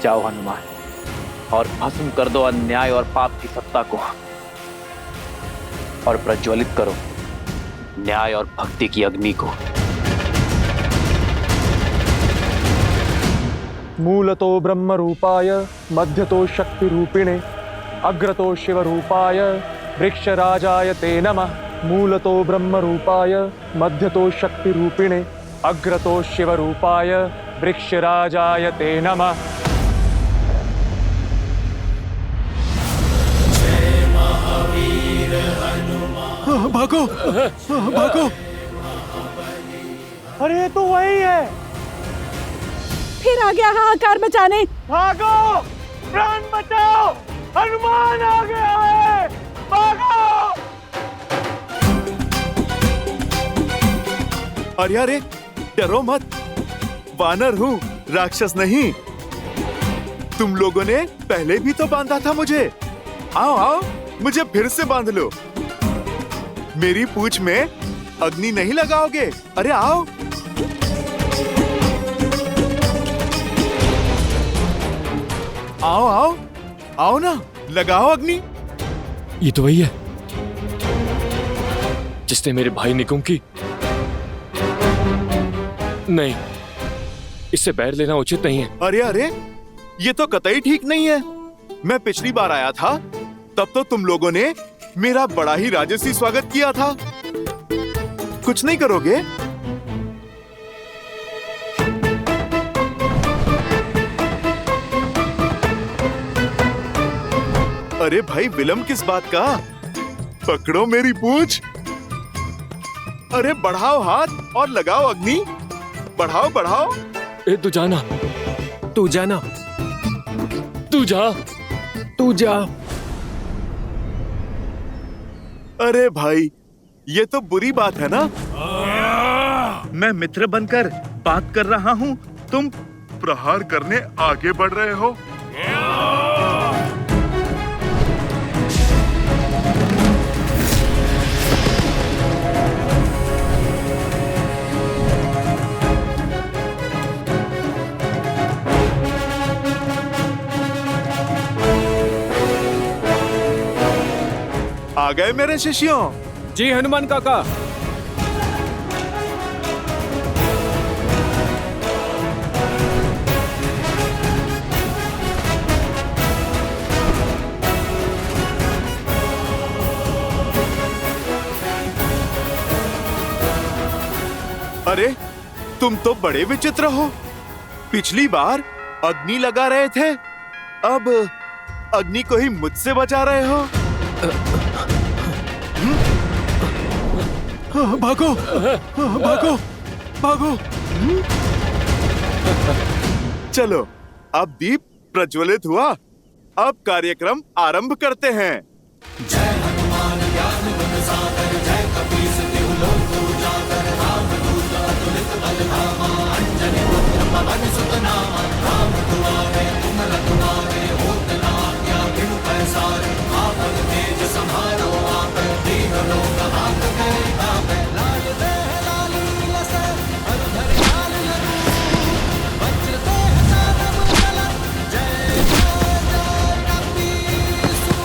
जाओ हनुमान, और भस्म कर दो अन्याय और पाप की सत्ता को, और प्रज्वलित करो न्याय और भक्ति की अग्नि को। मूलतो ब्रह्म रूपाय मध्यतो शक्ति रूपिणे अग्रतो शिव रूपाय वृक्षराजाय ते नमः। मूलतो ब्रह्म रूपाय मध्यतो शक्ति रूपिणे अग्रतो शिव रूपाय वृक्षराजाय ते नमः। भागो भागो। अरे तो वही है, फिर आ गया हाहाकार मचाने। भागो, प्राण बचाओ, हनुमान आ गया है, भागो। अरे अरे, डरो मत, वानर हूँ, राक्षस नहीं। तुम लोगों ने पहले भी तो बांधा था मुझे। आओ आओ, मुझे फिर से बांध लो। मेरी पूंछ में अग्नि नहीं लगाओगे? अरे आओ। आओ आओ आओ ना, लगाओ अग्नि। ये तो वही है जिसने मेरे भाई निकुंभ की। नहीं, इससे बैर लेना उचित नहीं है। अरे अरे, ये तो कतई ठीक नहीं है। मैं पिछली बार आया था तब तो तुम लोगों ने मेरा बड़ा ही राजसी स्वागत किया था। कुछ नहीं करोगे? अरे भाई, विलंब किस बात का? पकड़ो मेरी पूंछ। अरे बढ़ाओ हाथ और लगाओ अग्नि। बढ़ाओ बढ़ाओ। ए, तू जाना, तू जाना, तू जा, तू जा। अरे भाई, ये तो बुरी बात है ना। मैं मित्र बनकर बात कर रहा हूँ, तुम प्रहार करने आगे बढ़ रहे हो। आ गए मेरे शिष्यों? जी हनुमान काका। अरे, तुम तो बड़े विचित्र हो। पिछली बार अग्नि लगा रहे थे, अब अग्नि को ही मुझसे बचा रहे हो। भागो भागो भागो। चलो, अब दीप प्रज्वलित हुआ, अब कार्यक्रम आरंभ करते हैं। जय हनुमान ज्ञान गुण सागर, जय कपीस तिहु लोक उजागर, रामदूत अतुलित बल धामा, अंजनी पुत्र पवन सुत नामा, राम दुआरे तुम रखवारे, होत न आज्ञा बिनु पैसारे, आपन तेज सम्हारो आप, दीन लोक हाथ गए आप, लाल देह लाली लस, हर धर लाल लरू, वज्र देह सानम चलन, जय जय जय कपीसु।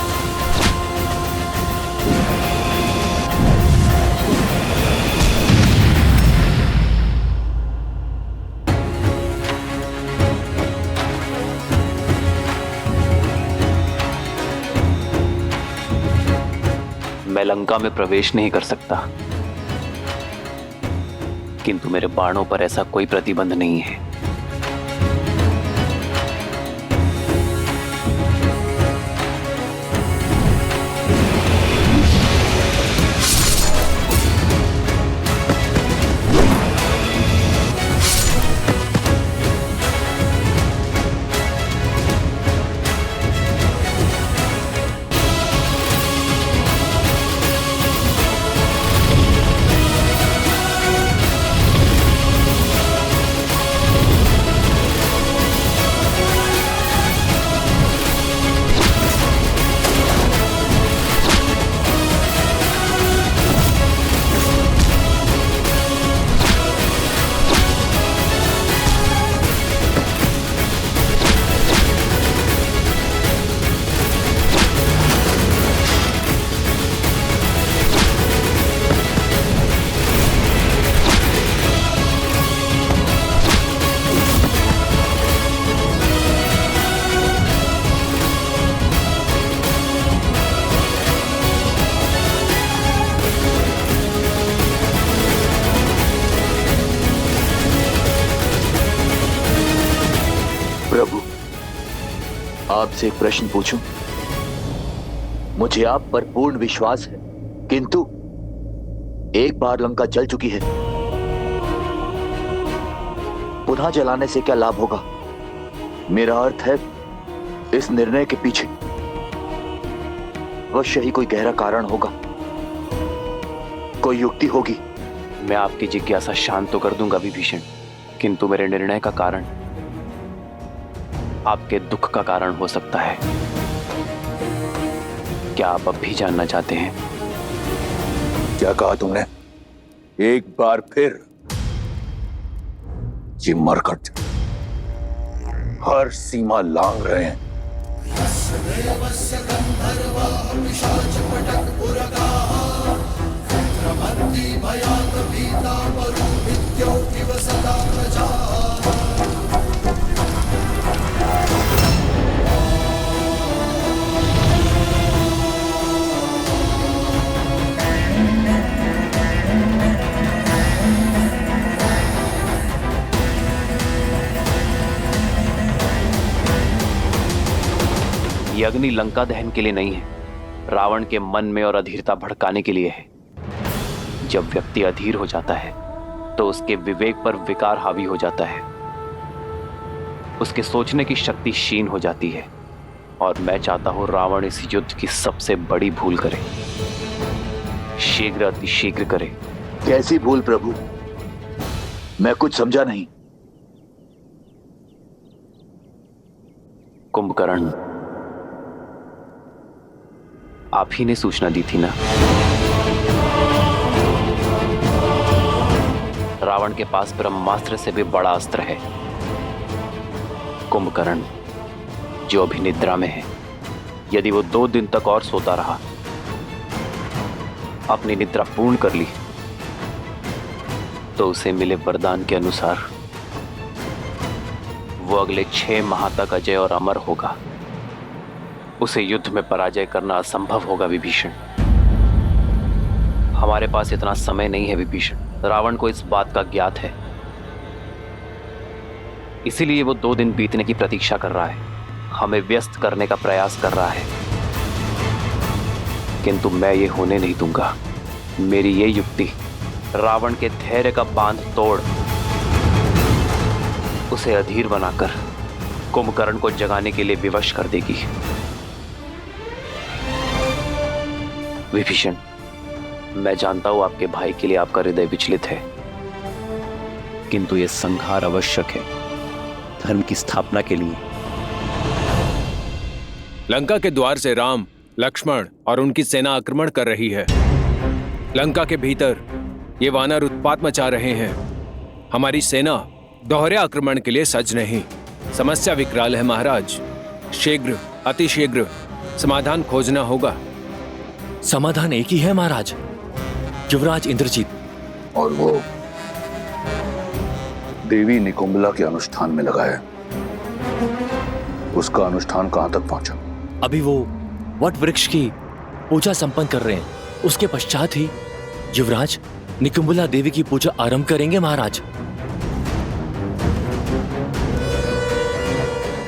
मैं लंका में प्रवेश नहीं कर सकता, किंतु मेरे बाणों पर ऐसा कोई प्रतिबंध नहीं है। प्रभु, आपसे एक प्रश्न पूछूं? मुझे आप पर पूर्ण विश्वास है, किंतु एक बार लंका जल चुकी है, पुनः जलाने से क्या लाभ होगा? मेरा अर्थ है, इस निर्णय के पीछे अवश्य ही कोई गहरा कारण होगा, कोई युक्ति होगी। मैं आपकी जिज्ञासा शांत तो कर दूंगा विभीषण, किंतु मेरे निर्णय का कारण आपके दुख का कारण हो सकता है। क्या आप अब भी जानना चाहते हैं? क्या कहा तुमने? एक बार फिर ये मरकट हर सीमा लांघ रहे हैं। ये अग्नि लंका दहन के लिए नहीं है, रावण के मन में और अधीरता भड़काने के लिए है। जब व्यक्ति अधीर हो जाता है तो उसके विवेक पर विकार हावी हो जाता है, उसके सोचने की शक्ति क्षीण हो जाती है, और मैं चाहता हूं रावण इस युद्ध की सबसे बड़ी भूल करे, शीघ्र अतिशीघ्र करे। कैसी भूल प्रभु? मैं कुछ समझा नहीं। कुंभकर्ण, आप ही ने सूचना दी थी ना? रावण के पास ब्रह्मास्त्र से भी बड़ा अस्त्र है। कुंभकर्ण, जो अभी निद्रा में है, यदि वो 2 दिन तक और सोता रहा, अपनी निद्रा पूर्ण कर ली, तो उसे मिले वरदान के अनुसार वो अगले 6 माह तक अजय और अमर होगा। उसे युद्ध में पराजय करना असंभव होगा विभीषण। हमारे पास इतना समय नहीं है विभीषण। रावण को इस बात का ज्ञात है, इसीलिए वो 2 दिन बीतने की प्रतीक्षा कर रहा है, हमें व्यस्त करने का प्रयास कर रहा है, किंतु मैं ये होने नहीं दूंगा। मेरी ये युक्ति रावण के धैर्य का बांध तोड़ उसे अधीर बनाकर कुंभकर्ण को जगाने के लिए विवश कर देगी। विभीषण, मैं जानता हूं आपके भाई के लिए आपका हृदय विचलित है, किंतु यह संहार आवश्यक है धर्म की स्थापना के लिए। लंका के द्वार से राम, लक्ष्मण और उनकी सेना आक्रमण कर रही है। लंका के भीतर ये वानर उत्पात मचा रहे हैं। हमारी सेना दोहरे आक्रमण के लिए सज्ज नहीं। समस्या विकराल है महाराज। शीघ्र, अतिशीघ्र समाधान खोजना होगा। समाधान एक ही है महाराज, युवराज इंद्रजीत। और वो देवी निकुंभला के अनुष्ठान में लगा है। उसका अनुष्ठान कहां तक पहुंचा? अभी वो वट वृक्ष की पूजा संपन्न कर रहे हैं। उसके पश्चात ही युवराज निकुंभला देवी की पूजा आरंभ करेंगे महाराज।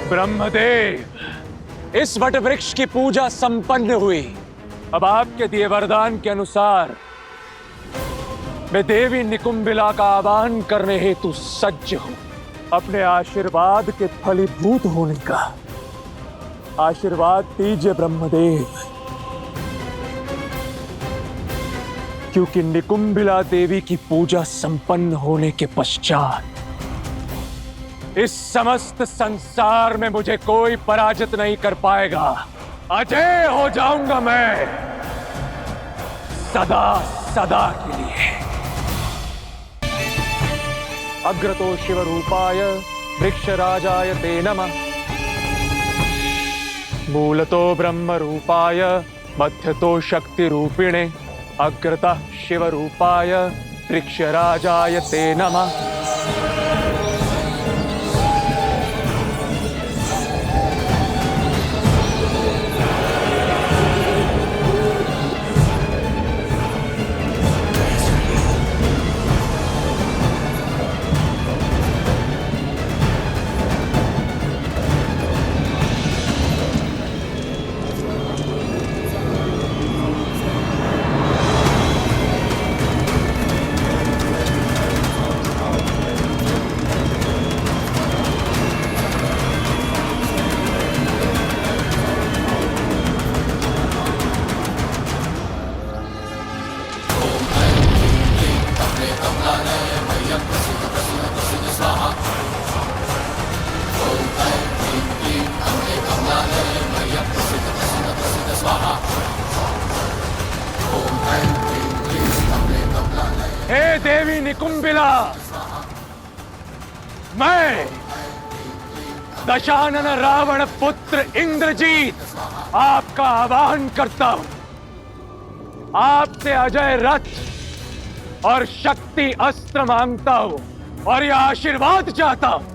ब्रह्मदेव, इस वट वृक्ष की पूजा संपन्न हुई। अब आपके दिए वरदान के अनुसार मैं देवी निकुंभिला का आवाहन करने हेतु सज्ज हूं। अपने आशीर्वाद के फलीभूत होने का आशीर्वाद दीजिए ब्रह्मदेव, क्योंकि निकुंभिला देवी की पूजा संपन्न होने के पश्चात इस समस्त संसार में मुझे कोई पराजित नहीं कर पाएगा। अजय हो जाऊंगा मैं सदा सदा के लिए। अग्रतो शिव रूपाय वृक्षराजाय ते नमः। मूलतो ब्रह्म रूपाय मध्यतो शक्ति रूपिणे। अग्रतः शिव रूपाय वृक्षराजाय ते नमः। निकुंबिला, मैं दशानन रावण पुत्र इंद्रजीत आपका आह्वान करता हूं। आपसे अजय रथ और शक्ति अस्त्र मांगता हूं और यह आशीर्वाद चाहता हूं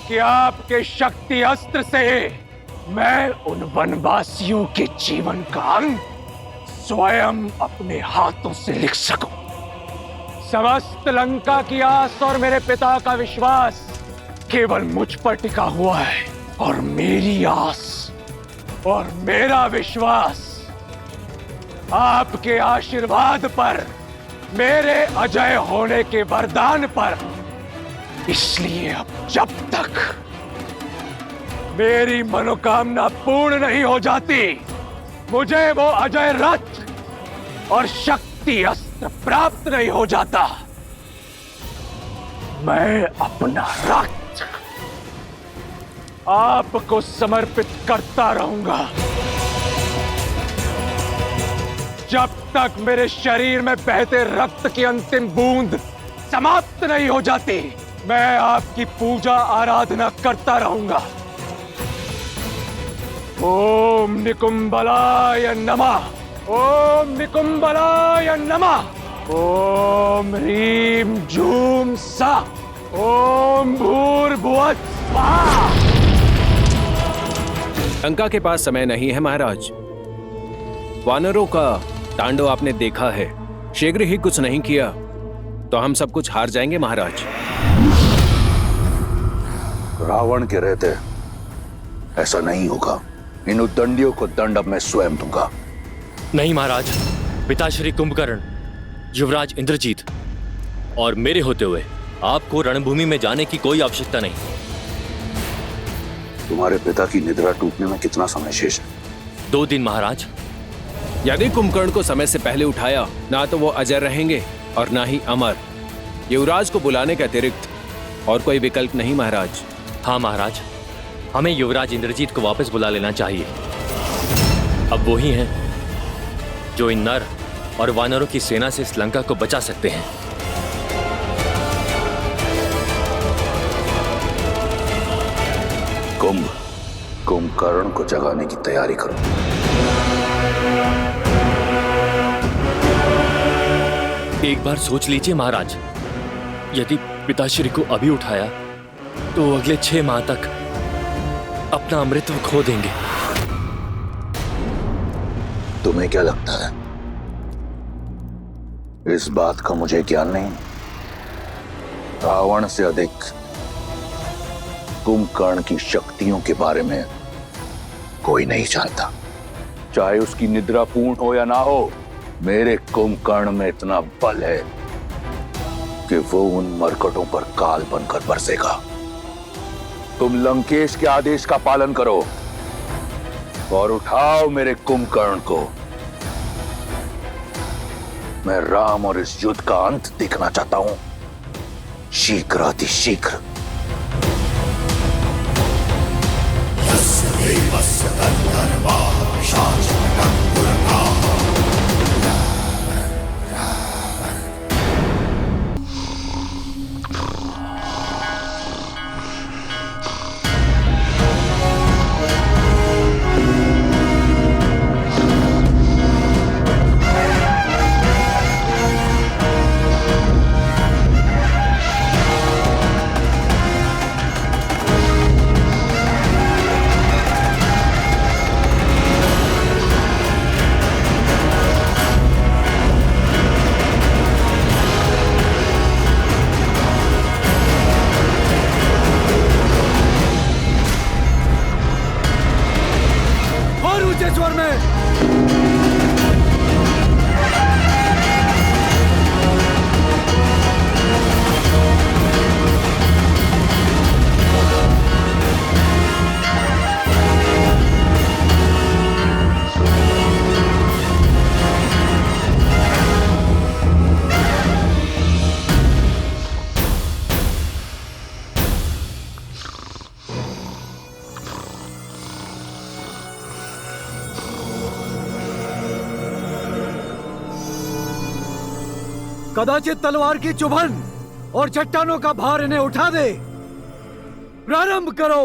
कि आपके शक्ति अस्त्र से मैं उन वनवासियों के जीवन का अंत स्वयं अपने हाथों से लिख सकूं। समस्त लंका की आस और मेरे पिता का विश्वास केवल मुझ पर टिका हुआ है और मेरी आस और मेरा विश्वास आपके आशीर्वाद पर, मेरे अजय होने के वरदान पर। इसलिए अब जब तक मेरी मनोकामना पूर्ण नहीं हो जाती, मुझे वो अजय रथ और शक्ति अस्त्र प्राप्त नहीं हो जाता, मैं अपना रथ आपको समर्पित करता रहूंगा। जब तक मेरे शरीर में बहते रक्त की अंतिम बूंद समाप्त नहीं हो जाती, मैं आपकी पूजा आराधना करता रहूंगा। ओम निकुंबलाय नमः, ओम निकुंबलाय नमः, ओम ह्रीम झूम सा, ओम भूर्भुवः स्वाहा। लंका के पास समय नहीं है महाराज। वानरों का तांडव आपने देखा है। शीघ्र ही कुछ नहीं किया तो हम सब कुछ हार जाएंगे महाराज। रावण के रहते ऐसा नहीं होगा। इन उद्दंडियों को दंड अब मैं स्वयं दूंगा। नहीं महाराज, पिताश्री कुंभकर्ण, युवराज इंद्रजीत और मेरे होते हुए आपको रणभूमि में जाने की कोई आवश्यकता नहीं। तुम्हारे पिता की निद्रा टूटने में कितना समय शेष है? 2 दिन महाराज। यदि कुंभकर्ण को समय से पहले उठाया, ना तो वो अजय रहेंगे और ना ही अमर। युवराज को बुलाने के अतिरिक्त और कोई विकल्प नहीं महाराज। हाँ महाराज, हमें युवराज इंद्रजीत को वापस बुला लेना चाहिए। अब वो ही हैं जो इन नर और वानरों की सेना से इस लंका को बचा सकते हैं। कुंभकर्ण को जगाने की तैयारी करो। एक बार सोच लीजिए महाराज, यदि पिताश्री को अभी उठाया तो अगले 6 माह तक अपना अमृतत्व खो देंगे। तुम्हें क्या लगता है इस बात का मुझे ज्ञान नहीं? रावण से अधिक कुंभकर्ण की शक्तियों के बारे में कोई नहीं जानता। चाहे उसकी निद्रा पूर्ण हो या ना हो, मेरे कुंभकर्ण में इतना बल है कि वो उन मरकटों पर काल बनकर बरसेगा। तुम लंकेश के आदेश का पालन करो और उठाओ मेरे कुंभकर्ण को। मैं राम और इस युद्ध का अंत देखना चाहता हूं, शीघ्र अतिशीघ्र। कदाचित तलवार की चुभन और चट्टानों का भार इन्हें उठा दे। प्रारंभ करो।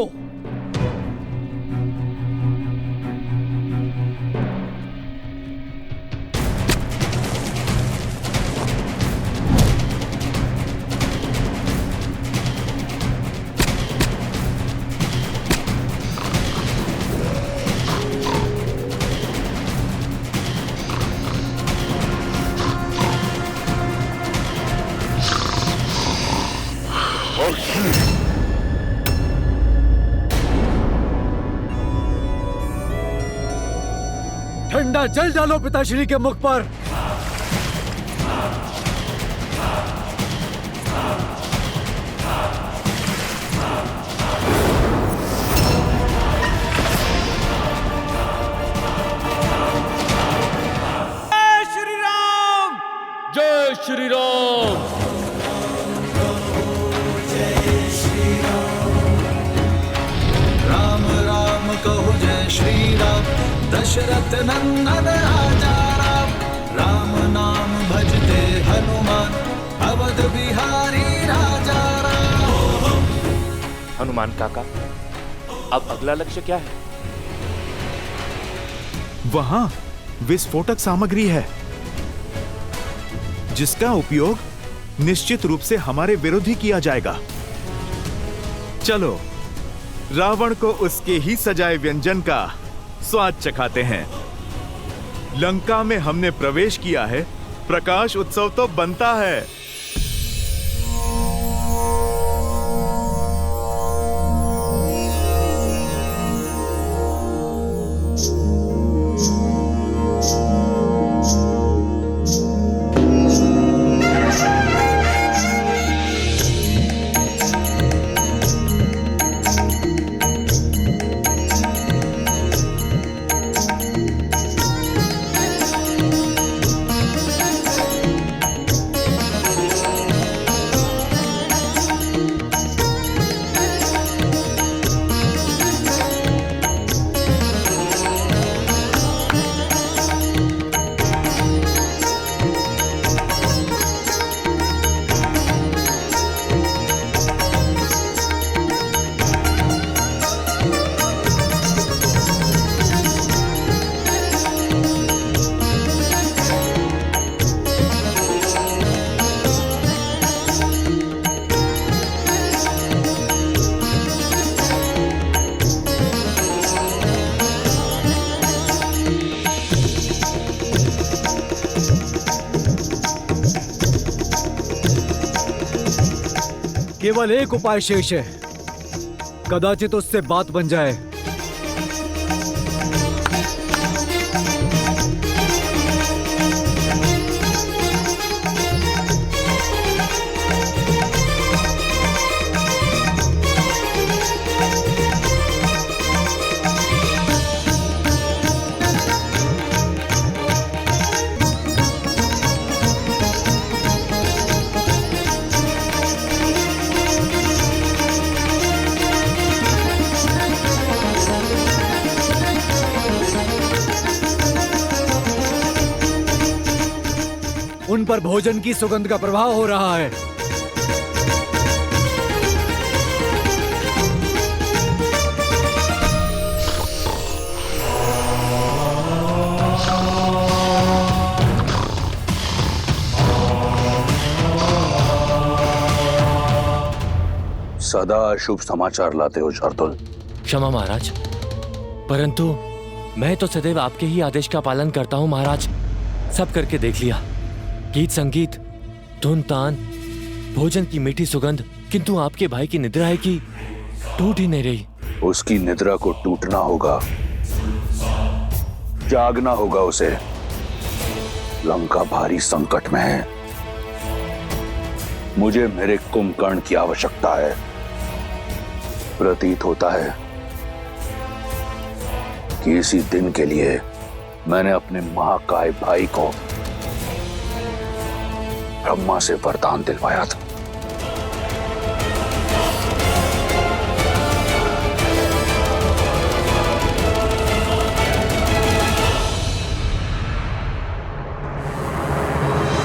ठंडा जल डालो पिताश्री के मुख पर। जय श्री राम। जय श्री राम। राम राम कहु जय श्री राम, दशरथ नंदन राजा राम। राम नाम भजते हनुमान, अवध बिहारी राजा राम। हनुमान काका, अब अगला लक्ष्य क्या है? वहां विस्फोटक सामग्री है जिसका उपयोग निश्चित रूप से हमारे विरुद्ध ही किया जाएगा। चलो रावण को उसके ही सजाए व्यंजन का स्वाद चखाते हैं। लंका में हमने प्रवेश किया है, प्रकाश उत्सव तो बनता है। केवल एक उपाय शेष है, कदाचित उससे बात बन जाए। उन पर भोजन की सुगंध का प्रभाव हो रहा है। सदा शुभ समाचार लाते हो शार्दुल। क्षमा महाराज, परंतु मैं तो सदैव आपके ही आदेश का पालन करता हूँ महाराज। सब करके देख लिया, गीत संगीत, धुन तान, भोजन की मीठी सुगंध, किंतु आपके भाई की निद्रा है कि टूट ही नहीं रही। उसकी निद्रा को टूटना होगा, जागना होगा उसे। लंका भारी संकट में है, मुझे मेरे कुंभकर्ण की आवश्यकता है। प्रतीत होता है कि इसी दिन के लिए मैंने अपने महाकाय भाई को ब्रह्मा से वरदान दिलवाया था।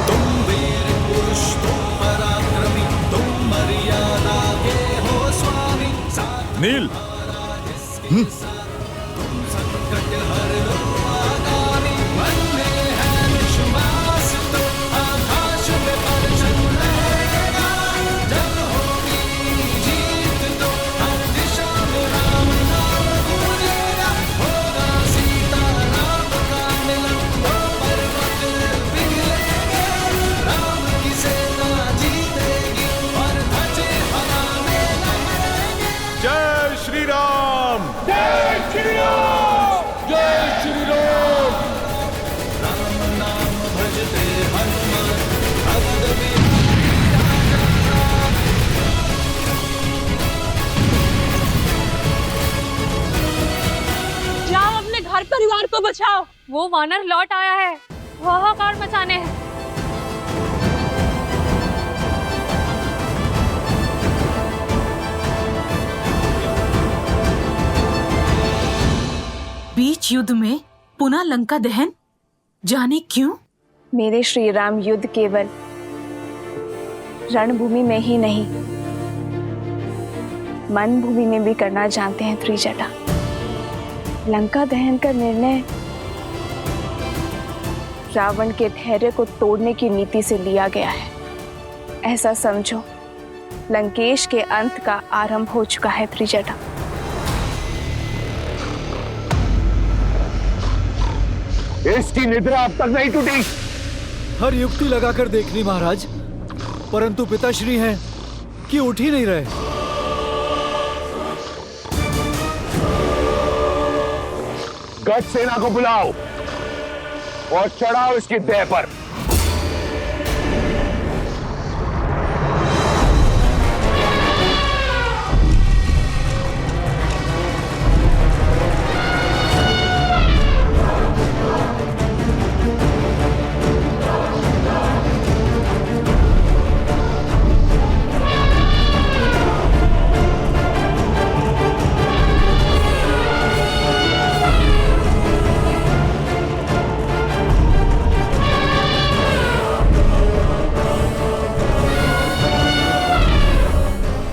तुम वीर नील। जय श्री राम। जय श्री राम। जय श्री राम। राम नाम भजते हनुमान अवध जाओ अपने घर परिवार को बचाओ। वो वानर लौट आया है, हाहाकार मचाने हैं। बीच युद्ध में पुनः लंका दहन, जाने क्यों? मेरे श्री राम युद्ध केवल रणभूमि में ही नहीं, मन भूमि में भी करना जानते हैं त्रिजटा। लंका दहन का निर्णय रावण के धैर्य को तोड़ने की नीति से लिया गया है। ऐसा समझो लंकेश के अंत का आरंभ हो चुका है त्रिजटा। इसकी निद्रा अब तक नहीं टूटी। हर युक्ति लगाकर देख ली महाराज, परंतु पिताश्री हैं कि उठ ही नहीं रहे। गज सेना को बुलाओ और चढ़ाओ इसकी देह पर।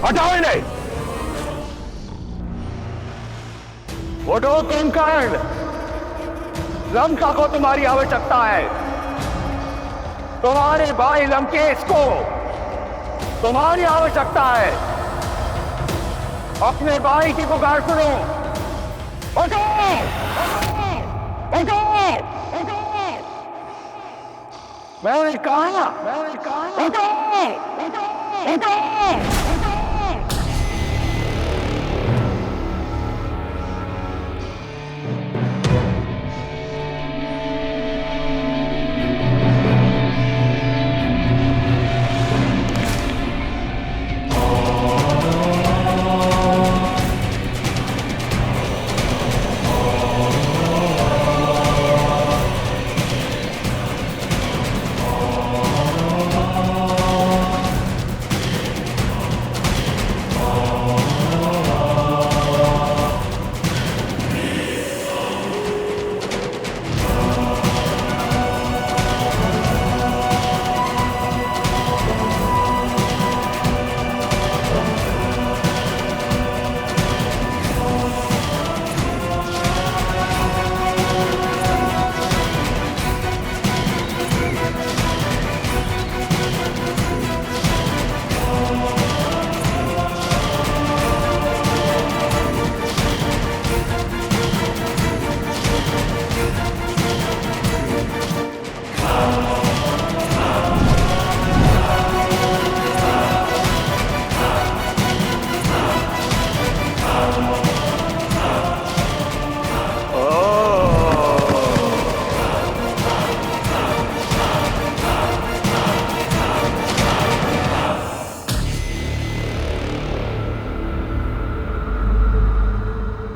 हटाओ इन्हें। उठो कुंभकर्ण, लंका को तुम्हारी आवश्यकता है। तुम्हारे भाई लंकेश को तुम्हारी आवश्यकता है। अपने भाई की पुकार सुनो। उठो, उठो, उठो। मैंने कहा, उठो, उठो, उठो।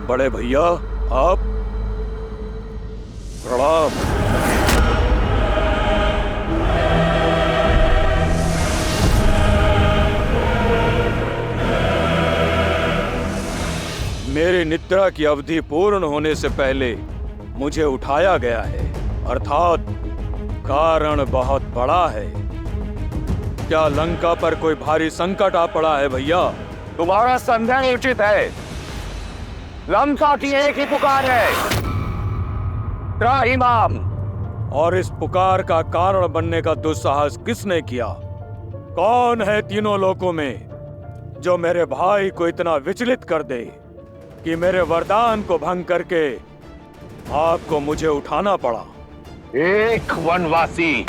बड़े भैया आप प्रणाम। मेरी निद्रा की अवधि पूर्ण होने से पहले मुझे उठाया गया है, अर्थात कारण बहुत बड़ा है। क्या लंका पर कोई भारी संकट आ पड़ा है भैया? तुम्हारा संदेह उचित है। लंका की एक ही पुकार है, त्राहिमाम। और इस पुकार का कारण बनने का दुस्साहस किसने किया? कौन है तीनों लोकों में जो मेरे भाई को इतना विचलित कर दे कि मेरे वरदान को भंग करके आपको मुझे उठाना पड़ा? एक वनवासी।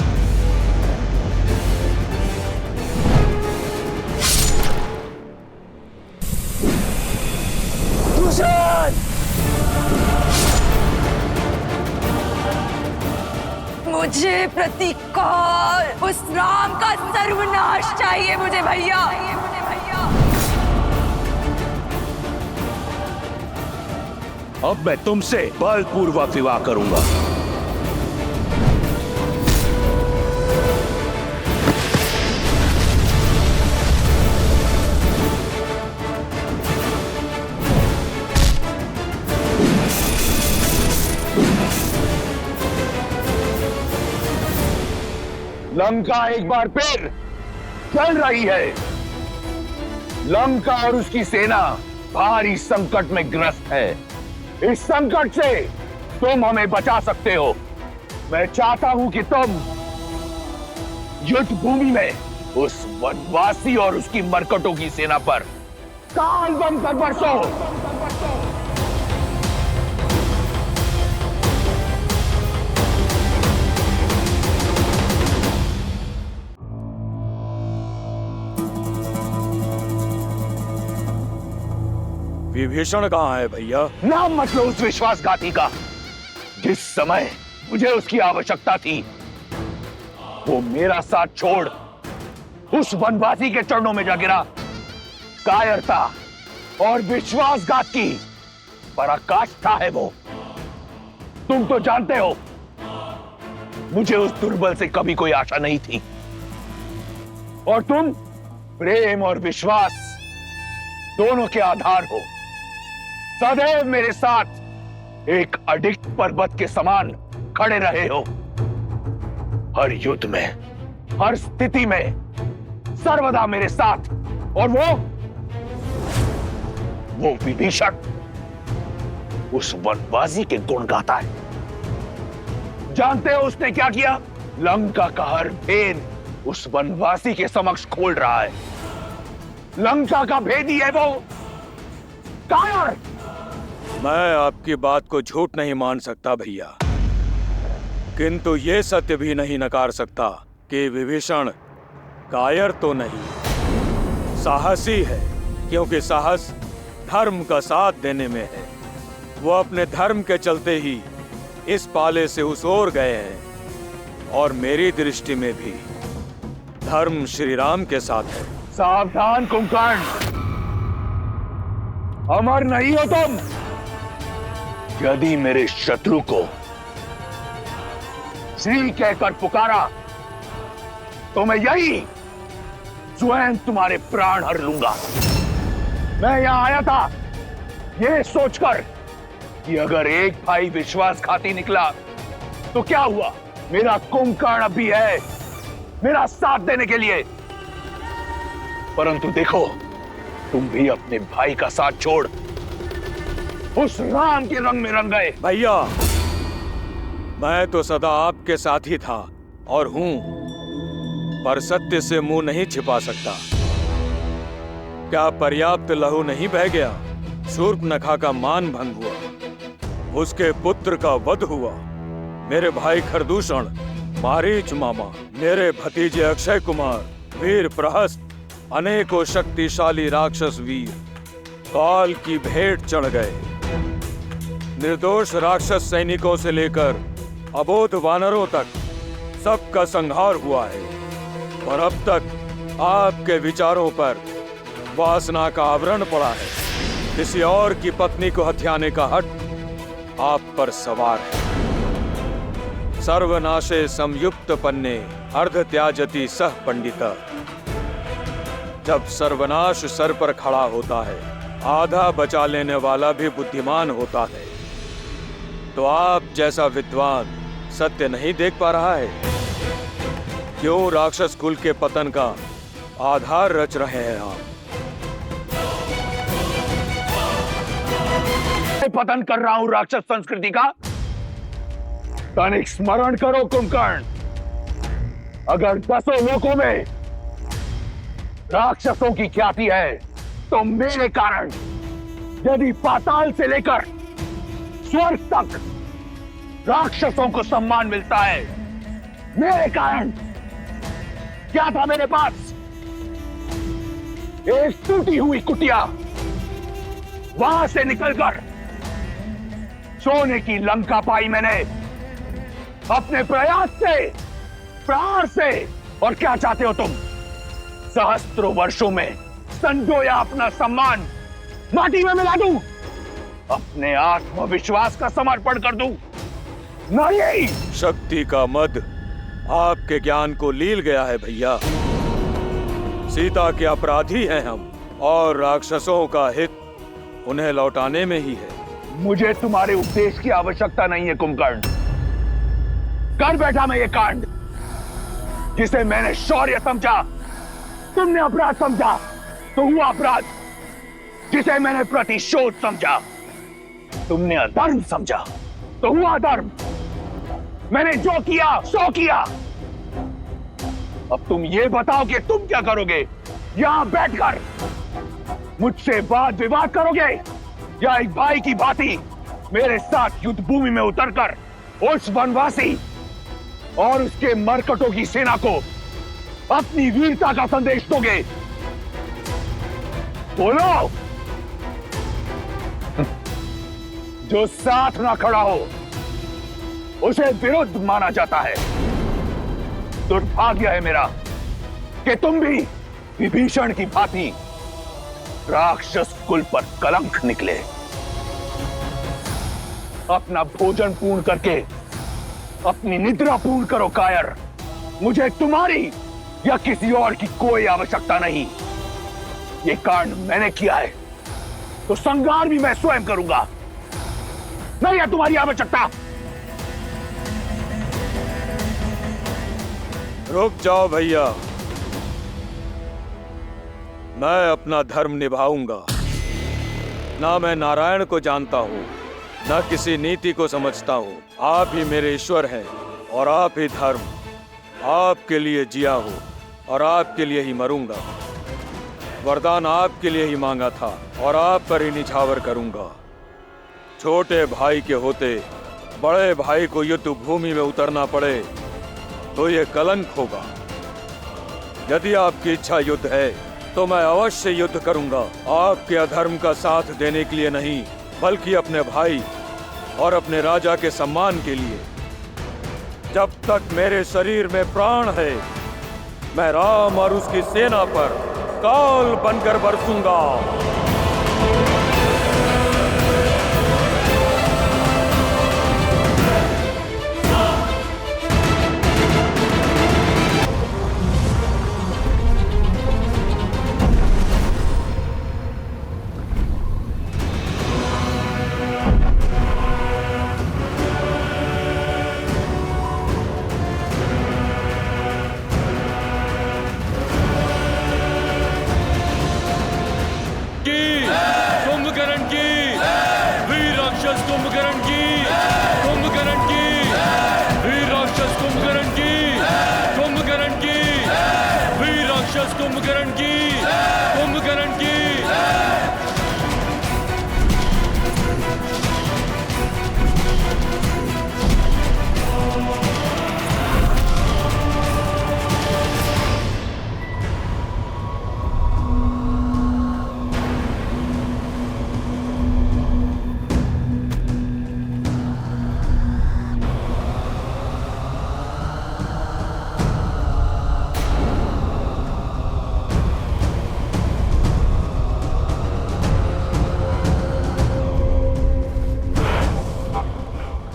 मुझे प्रतीकार उस राम का सर्वनाश चाहिए मुझे भैया। अब मैं तुमसे बलपूर्वक विवाह करूंगा। लंका एक बार फिर चल रही है। लंका और उसकी सेना भारी संकट में ग्रस्त है। इस संकट से तुम हमें बचा सकते हो। मैं चाहता हूं कि तुम युद्ध भूमि में उस वनवासी और उसकी मरकटों की सेना पर काल बम कर बरसो। विभीषण कहाँ है भैया? नाम मत लो उस विश्वासघाती का। जिस समय मुझे उसकी आवश्यकता थी वो मेरा साथ छोड़ उस वनवासी के चरणों में जा गिरा। कायरता और विश्वासघात की पराकाष्ठा है वो। तुम तो जानते हो मुझे उस दुर्बल से कभी कोई आशा नहीं थी, और तुम प्रेम और विश्वास दोनों के आधार हो। सदैव मेरे साथ एक अडिग पर्वत के समान खड़े रहे हो। हर युद्ध में, हर स्थिति में सर्वदा मेरे साथ। और वो विभीषण उस वनवासी के गुण गाता है। जानते हो उसने क्या किया? लंका का हर भेद उस वनवासी के समक्ष खोल रहा है। लंका का भेदी है वो कायर। मैं आपकी बात को झूठ नहीं मान सकता भैया, किंतु ये सत्य भी नहीं नकार सकता कि विभीषण कायर तो नहीं, साहसी है। क्योंकि साहस धर्म का साथ देने में है। वो अपने धर्म के चलते ही इस पाले से उस ओर गए हैं, और मेरी दृष्टि में भी धर्म श्री राम के साथ है। सावधान कुंभकर्ण, अमर नहीं हो तुम। यदि मेरे शत्रु को श्री कहकर पुकारा तो मैं यही स्वयं तुम्हारे प्राण हर लूंगा। मैं यहां आया था यह सोचकर कि अगर एक भाई विश्वासघाती निकला तो क्या हुआ, मेरा कुंभकर्ण अब भी है मेरा साथ देने के लिए। परंतु देखो, तुम भी अपने भाई का साथ छोड़ उस राम के रंग में रंग गए। भैया, मैं तो सदा आपके साथ ही था और हूं, पर सत्य से मुंह नहीं छिपा सकता। क्या पर्याप्त लहू नहीं बह गया? शूर्पनखा का मान भंग हुआ, उसके पुत्र का वध हुआ। मेरे भाई खरदूषण, मारीच मामा, मेरे भतीजे अक्षय कुमार, वीर प्रहस्त, अनेकों शक्तिशाली राक्षस वीर काल की भेंट चढ़ गए। निर्दोष राक्षस सैनिकों से लेकर अबोध वानरों तक सबका संहार हुआ है। और अब तक आपके विचारों पर वासना का आवरण पड़ा है। किसी और की पत्नी को हथियाने का हट आप पर सवार है। सर्वनाशे संयुक्त पन्ने अर्ध त्याजति सह पंडिता। जब सर्वनाश सर पर खड़ा होता है, आधा बचा लेने वाला भी बुद्धिमान होता है। तो आप जैसा विद्वान सत्य नहीं देख पा रहा है? क्यों राक्षस कुल के पतन का आधार रच रहे हैं आप? पतन कर रहा हूं राक्षस संस्कृति का। तनिक स्मरण करो कुंभकर्ण, अगर 10 लोकों में राक्षसों की ख्याति है तो मेरे कारण यदि पाताल से लेकर स्वर्ग तक राक्षसों को सम्मान मिलता है, मेरे कारण क्या था मेरे पास? एक टूटी हुई कुटिया, वहां से निकलकर सोने की लंका पाई मैंने अपने प्रयास से, प्रहार से। और क्या चाहते हो तुम? सहस्त्रों वर्षों में संजोया अपना सम्मान माटी में मिला दूं? अपने आत्मविश्वास का समर्पण कर दूं? नहीं। शक्ति का मद आपके ज्ञान को लील गया है भैया। सीता के अपराधी हैं हम, और राक्षसों का हित उन्हें लौटाने में ही है। मुझे तुम्हारे उपदेश की आवश्यकता नहीं है कुंभकर्ण। कर बैठा मैं ये कांड, जिसे मैंने शौर्य समझा तुमने अपराध समझा, तो हुआ अपराध। जिसे मैंने प्रतिशोध समझा तुमने अधर्म समझा, तो हुआ अधर्म। मैंने जो किया सो किया। अब तुम ये बताओ कि तुम क्या करोगे? यहां बैठकर मुझसे वाद विवाद करोगे, या एक भाई की भांति मेरे साथ युद्ध भूमि में उतरकर उस वनवासी और उसके मरकटों की सेना को अपनी वीरता का संदेश दोगे? बोलो। जो साथ ना खड़ा हो उसे विरुद्ध माना जाता है। दुर्भाग्य है मेरा कि तुम भी विभीषण की भांति राक्षस कुल पर कलंक निकले। अपना भोजन पूर्ण करके अपनी निद्रा पूर्ण करो कायर। मुझे तुम्हारी या किसी और की कोई आवश्यकता नहीं। ये कांड मैंने किया है तो संहार भी मैं स्वयं करूंगा। नहीं है तुम्हारी आवश्यकता। रुक जाओ भैया, मैं अपना धर्म निभाऊंगा। ना मैं नारायण को जानता हूं, ना किसी नीति को समझता हूं। आप ही मेरे ईश्वर हैं और आप ही धर्म। आपके लिए जिया हूं और आपके लिए ही मरूंगा। वरदान आपके लिए ही मांगा था और आप पर ही निछावर करूंगा। छोटे भाई के होते बड़े भाई को युद्ध भूमि में उतरना पड़े तो ये कलंक होगा। यदि आपकी इच्छा युद्ध है तो मैं अवश्य युद्ध करूंगा। आपके अधर्म का साथ देने के लिए नहीं, बल्कि अपने भाई और अपने राजा के सम्मान के लिए। जब तक मेरे शरीर में प्राण है, मैं राम और उसकी सेना पर काल बनकर बरसूंगा। कुंभकर्ण की, कुंभकर्ण की।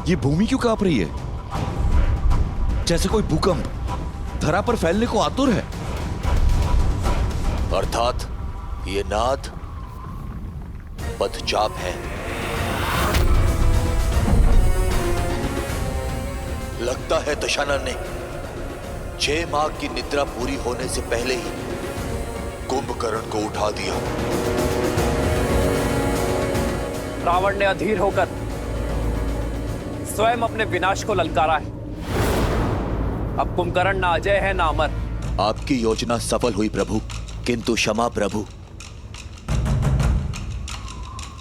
ये भूमि क्यों कांप रही है? जैसे कोई भूकंप धरा पर फैलने को आतुर है। अर्थात ये नाद पदचाप है। लगता है दशानन ने 6 माह की निद्रा पूरी होने से पहले ही कुंभकर्ण को उठा दिया। रावण ने अधीर होकर स्वयं अपने विनाश को ललकारा है। अब कुंभकर्ण ना अजय है ना अमर। आपकी योजना सफल हुई प्रभु, किंतु क्षमा प्रभु,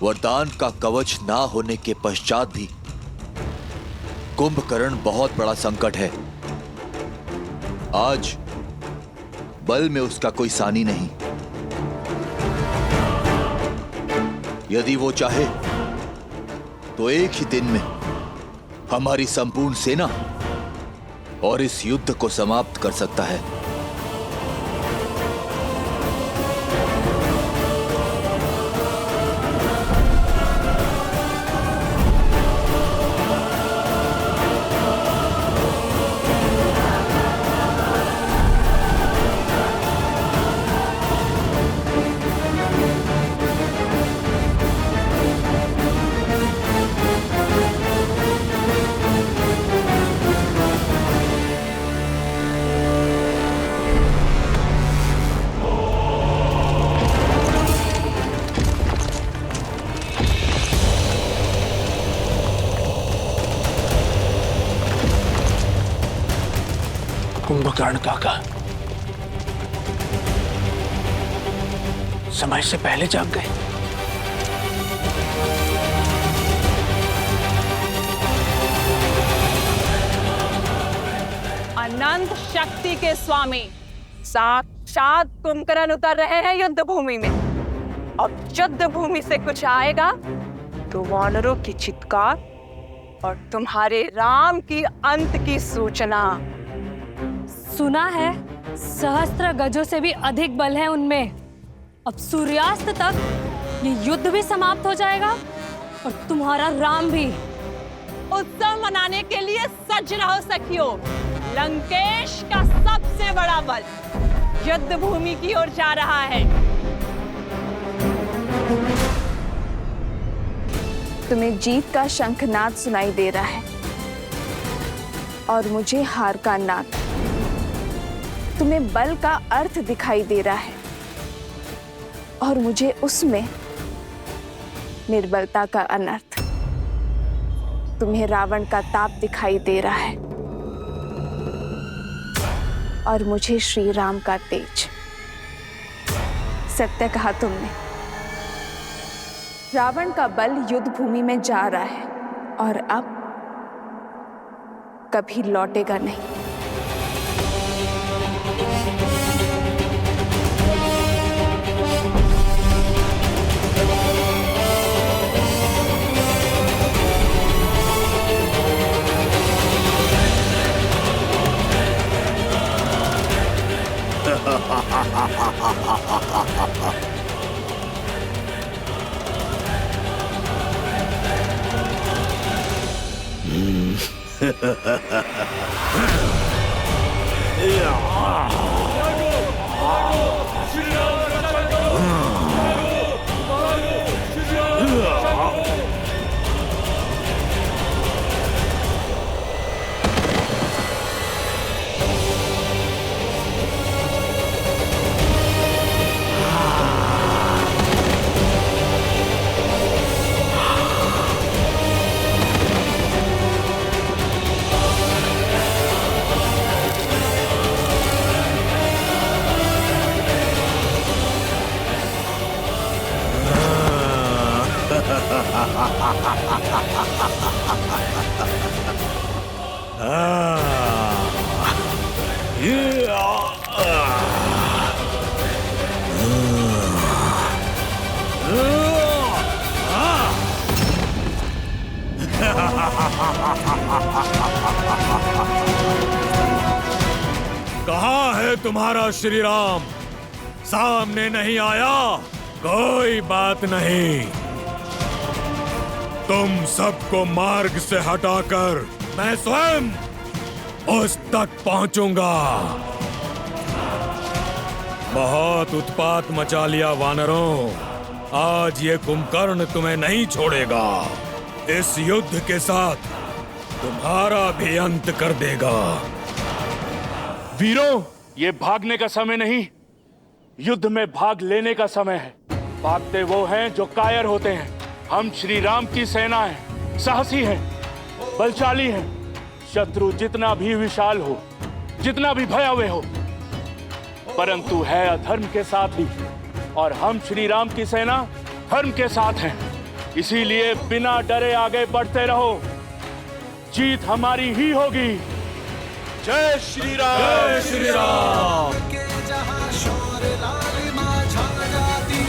वरदान का कवच ना होने के पश्चात भी कुंभकर्ण बहुत बड़ा संकट है। आज बल में उसका कोई सानी नहीं। यदि वो चाहे तो एक ही दिन में हमारी संपूर्ण सेना और इस युद्ध को समाप्त कर सकता है। कुंभकर्ण काका समय से पहले जाग गए। अनंत शक्ति के स्वामी साक्षात कुंभकर्ण उतर रहे हैं युद्ध भूमि में। अब युद्ध भूमि से कुछ आएगा तो वानरों की चित्कार और तुम्हारे राम की अंत की सूचना। सुना है सहस्त्र गजों से भी अधिक बल है उनमें। अब सूर्यास्त तक ये युद्ध भी समाप्त हो जाएगा और तुम्हारा राम भी। उत्सव मनाने के लिए सज रहो सखियों। लंकेश का सबसे बड़ा बल युद्ध भूमि की ओर जा रहा है। तुम्हें जीत का शंखनाद सुनाई दे रहा है और मुझे हार का नाद। तुम्हें बल का अर्थ दिखाई दे रहा है और मुझे उसमें निर्बलता का अनर्थ। तुम्हें रावण का ताप दिखाई दे रहा है और मुझे श्री राम का तेज। सत्य कहा तुमने। रावण का बल युद्ध भूमि में जा रहा है और अब कभी लौटेगा नहीं। कहाँ है तुम्हारा श्री राम? सामने नहीं आया? कोई बात नहीं, तुम सबको मार्ग से हटाकर मैं स्वयं उस तक पहुंचूंगा। बहुत उत्पात मचा लिया वानरों। आज ये कुंभकर्ण तुम्हें नहीं छोड़ेगा। इस युद्ध के साथ तुम्हारा भी अंत कर देगा। वीरों, ये भागने का समय नहीं, युद्ध में भाग लेने का समय है। भागते वो हैं जो कायर होते हैं, हम श्री राम की सेना है, साहसी है, बलशाली है। शत्रु जितना भी विशाल हो, जितना भी भयावह हो, परंतु है अधर्म के साथ ही, और हम श्री राम की सेना धर्म के साथ हैं। इसीलिए बिना डरे आगे बढ़ते रहो, जीत हमारी ही होगी। जय श्री राम, जय श्री राम। के जहां शोर लालिमा छा जाती,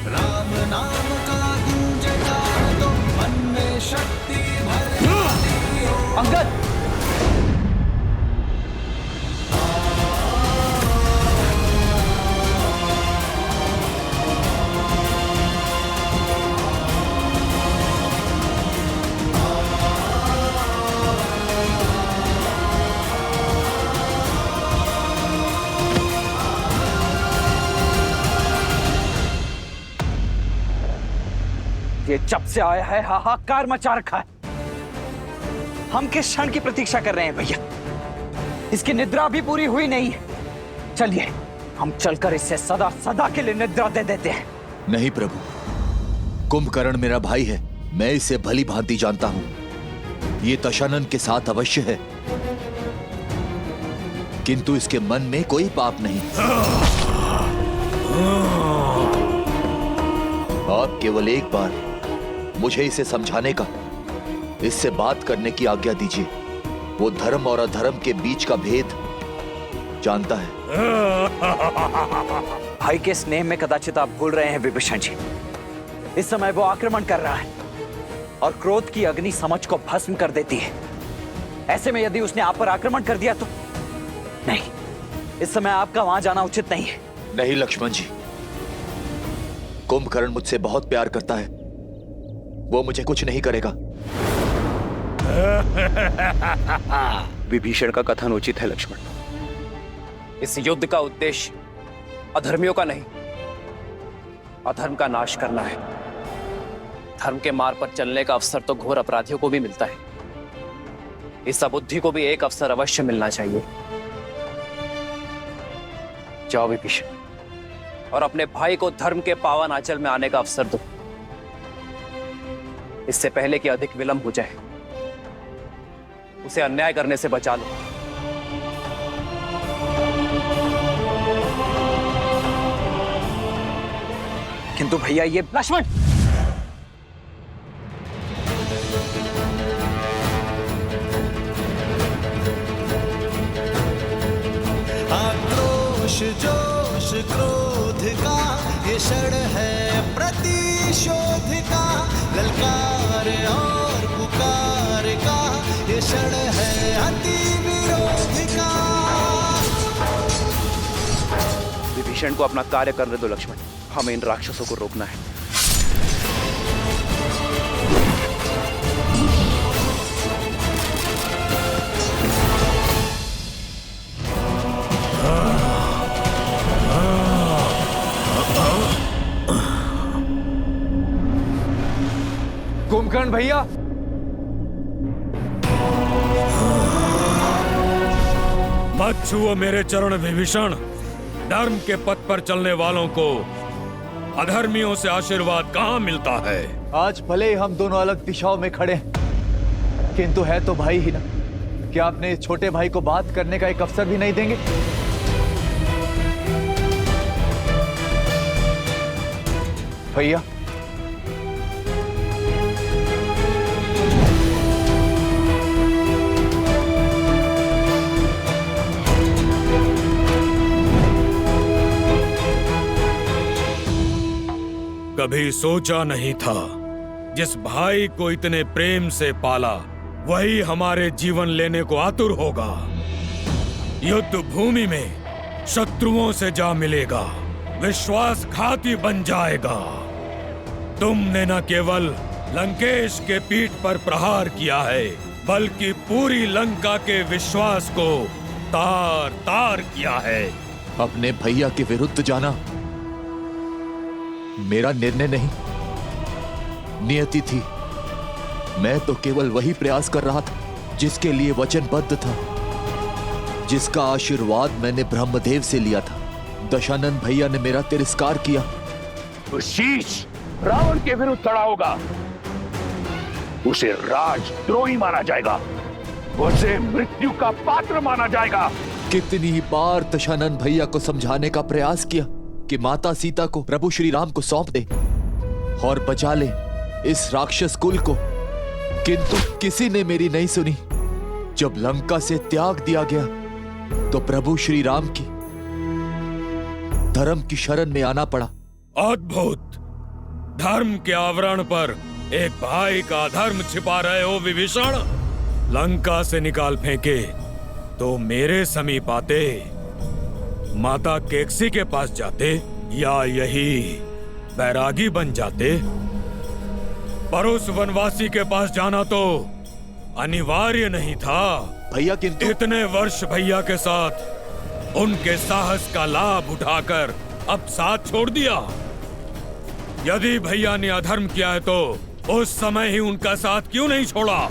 राम नाम का गूंजेगा तो मन में शक्ति भर जाती हो। अंगद, ये जब से आया है हाहाकार मचा रखा है। हम किस क्षण की प्रतीक्षा कर रहे हैं भैया? इसकी निद्रा भी पूरी हुई नहीं है। चलिए हम चलकर इसे सदा सदा के लिए निद्रा दे देते हैं। नहीं प्रभु, कुंभकर्ण मेरा भाई है, मैं इसे भली भांति जानता हूं। ये दशानन के साथ अवश्य है, किंतु इसके मन में कोई पाप नहीं। आप केवल एक बार मुझे इसे समझाने का, इससे बात करने की आज्ञा दीजिए। वो धर्म और अधर्म के बीच का भेद जानता है। भाई के स्नेह में कदाचित आप भूल रहे हैं विभीषण जी। इस समय वो आक्रमण कर रहा है और क्रोध की अग्नि समझ को भस्म कर देती है। ऐसे में यदि उसने आप पर आक्रमण कर दिया तो नहीं, इस समय आपका वहां जाना उचित नहीं है। नहीं लक्ष्मण जी, कुंभकर्ण मुझसे बहुत प्यार करता है, वो मुझे कुछ नहीं करेगा। विभीषण का कथन उचित है लक्ष्मण। इस युद्ध का उद्देश्य अधर्मियों का नहीं, अधर्म का नाश करना है। धर्म के मार्ग पर चलने का अवसर तो घोर अपराधियों को भी मिलता है। इस अबुद्धि को भी एक अवसर अवश्य मिलना चाहिए। जाओ विभीषण, और अपने भाई को धर्म के पावन आंचल में आने का अवसर दो, इससे पहले कि अधिक विलंब हो जाए। उसे अन्याय करने से बचा लो। किंतु भैया ये लक्ष्मण, आक्रोश जोश क्रोध का ये क्षण है प्रतिशोध का, ललकार और पुकार का ये क्षण है अति विरोध का। विभीषण को अपना कार्य करने दो लक्ष्मण, हमें इन राक्षसों को रोकना है। कुंभकर्ण भैया, मत छुओ मेरे चरण विभीषण। धर्म के पथ पर चलने वालों को अधर्मियों से आशीर्वाद कहाँ मिलता है? आज भले ही हम दोनों अलग दिशाओं में खड़े हैं, किंतु है तो भाई ही ना। क्या अपने छोटे भाई को बात करने का एक अवसर भी नहीं देंगे? भैया, कभी सोचा नहीं था जिस भाई को इतने प्रेम से पाला वही हमारे जीवन लेने को आतुर होगा। युद्ध भूमि में शत्रुओं से जा मिलेगा, विश्वासघाती बन जाएगा। तुमने न केवल लंकेश के पीठ पर प्रहार किया है, बल्कि पूरी लंका के विश्वास को तार तार किया है। अपने भैया के विरुद्ध जाना मेरा निर्णय नहीं, नियति थी। मैं तो केवल वही प्रयास कर रहा था जिसके लिए वचनबद्ध था, जिसका आशीर्वाद मैंने ब्रह्मदेव से लिया था। दशानन भैया ने मेरा तिरस्कार किया। तो शीश रावण के विरुद्ध खड़ा होगा। उसे राजद्रोही माना जाएगा, उसे मृत्यु का पात्र माना जाएगा। कितनी बार दशानन भैया को समझाने का प्रयास किया कि माता सीता को प्रभु श्री राम को सौंप दे और बचा ले इस राक्षस कुल को, किंतु किसी ने मेरी नहीं सुनी। जब लंका से त्याग दिया गया तो प्रभु श्री राम की धर्म की शरण में आना पड़ा। अद्भुत! धर्म के आवरण पर एक भाई का धर्म छिपा रहे हो विभीषण। लंका से निकाल फेंके तो मेरे समीप आते, माता केकसी के पास जाते, या यही बैरागी बन जाते। पर उस वनवासी के पास जाना तो अनिवार्य नहीं था भैया, किंतु इतने वर्ष भैया के साथ उनके साहस का लाभ उठाकर अब साथ छोड़ दिया। यदि भैया ने अधर्म किया है तो उस समय ही उनका साथ क्यों नहीं छोड़ा?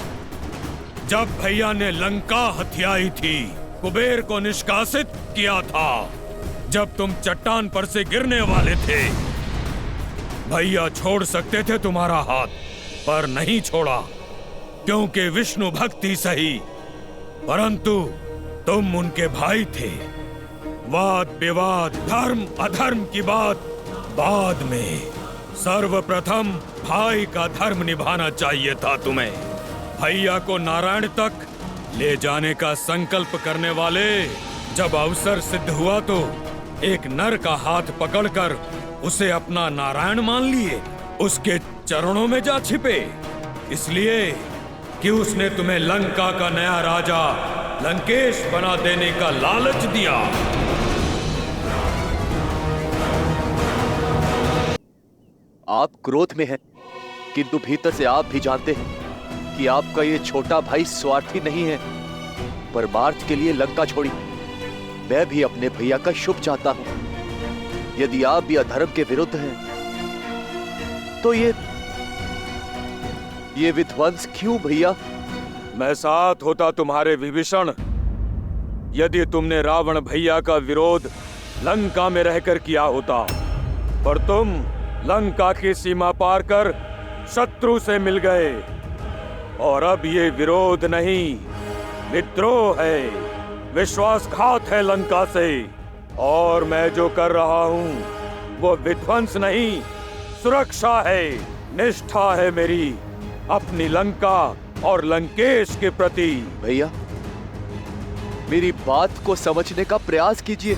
जब भैया ने लंका हथियाई थी, कुबेर को निष्कासित किया था, जब तुम चट्टान पर से गिरने वाले थे, भैया छोड़ सकते थे तुम्हारा हाथ, पर नहीं छोड़ा, क्योंकि विष्णु भक्ति सही, परंतु तुम उनके भाई थे। वाद विवाद, धर्म अधर्म की बात बाद में, सर्वप्रथम भाई का धर्म निभाना चाहिए था तुम्हें। भैया को नारायण तक ले जाने का संकल्प करने वाले जब अवसर सिद्ध हुआ तो एक नर का हाथ पकड़कर उसे अपना नारायण मान लिए, उसके चरणों में जा छिपे, इसलिए कि उसने तुम्हें लंका का नया राजा लंकेश बना देने का लालच दिया। आप क्रोध में हैं, किंतु भीतर से आप भी जानते हैं कि आपका ये छोटा भाई स्वार्थी नहीं है। परमार्थ के लिए लंका छोड़ी, मैं भी अपने भैया का शुभ चाहता हूं। यदि आप भी अधर्म के विरुद्ध हैं, तो ये विध्वंस क्यों भैया? मैं साथ होता तुम्हारे विभीषण, यदि तुमने रावण भैया का विरोध लंका में रहकर किया होता, पर तुम लंका की सीमा पार कर शत्रु से मिल गए, और अब ये विरोध नहीं, विद्रोह है, विश्वासघात है लंका से। और मैं जो कर रहा हूँ वो विध्वंस नहीं, सुरक्षा है, निष्ठा है मेरी अपनी लंका और लंकेश के प्रति। भैया, मेरी बात को समझने का प्रयास कीजिए।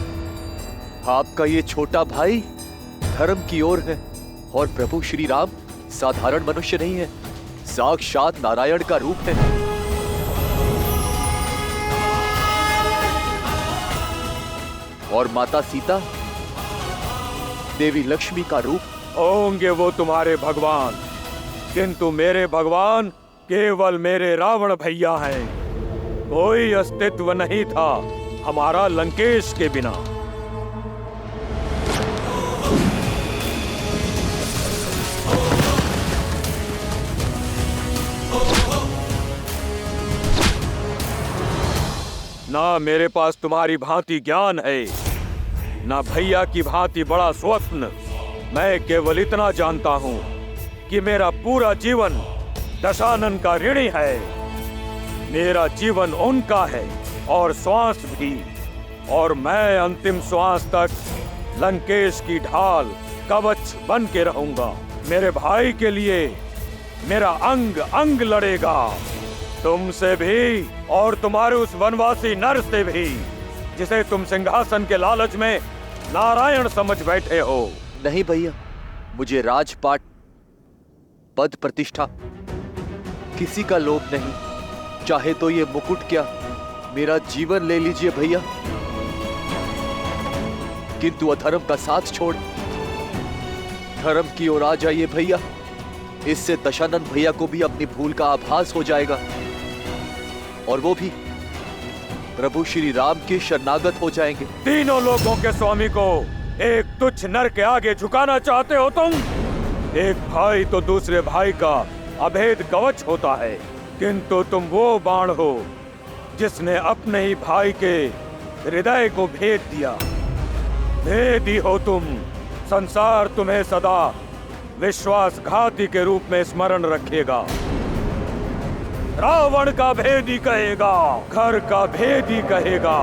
आपका ये छोटा भाई धर्म की ओर है, और प्रभु श्री राम साधारण मनुष्य नहीं है, साक्षात नारायण का रूप है। और माता सीता देवी लक्ष्मी का रूप। होंगे वो तुम्हारे भगवान, किंतु मेरे भगवान केवल मेरे रावण भैया हैं। कोई अस्तित्व नहीं था हमारा लंकेश के बिना। ना मेरे पास तुम्हारी भांति ज्ञान है, ना भैया की भांति बड़ा स्वप्न। मैं केवल इतना जानता हूँ कि मेरा पूरा जीवन दशानन का ऋणी है। मेरा जीवन उनका है और श्वास भी, और मैं अंतिम श्वास तक लंकेश की ढाल कवच बन के रहूंगा। मेरे भाई के लिए मेरा अंग अंग लड़ेगा, तुमसे भी और तुम्हारे उस वनवासी नर से भी, जिसे तुम सिंहासन के लालच में नारायण समझ बैठे हो। नहीं भैया, मुझे राजपाट, पद प्रतिष्ठा किसी का लोभ नहीं। चाहे तो ये मुकुट क्या, मेरा जीवन ले लीजिए भैया, किंतु अधर्म का साथ छोड़ धर्म की ओर आ जाइए भैया। इससे दशानन भैया को भी अपनी भूल का आभास हो जाएगा, और वो भी प्रभु श्री राम के शरणागत हो जाएंगे। तीनों लोगों के स्वामी को एक तुच्छ नर के आगे झुकाना चाहते हो तुम? एक भाई तो दूसरे भाई का अभेद कवच होता है, किंतु तुम वो बाण हो जिसने अपने ही भाई के हृदय को भेद दिया। भेदी हो तुम। संसार तुम्हें सदा विश्वासघाती के रूप में स्मरण रखेगा। रावण का भेद ही कहेगा, घर का भेद ही कहेगा।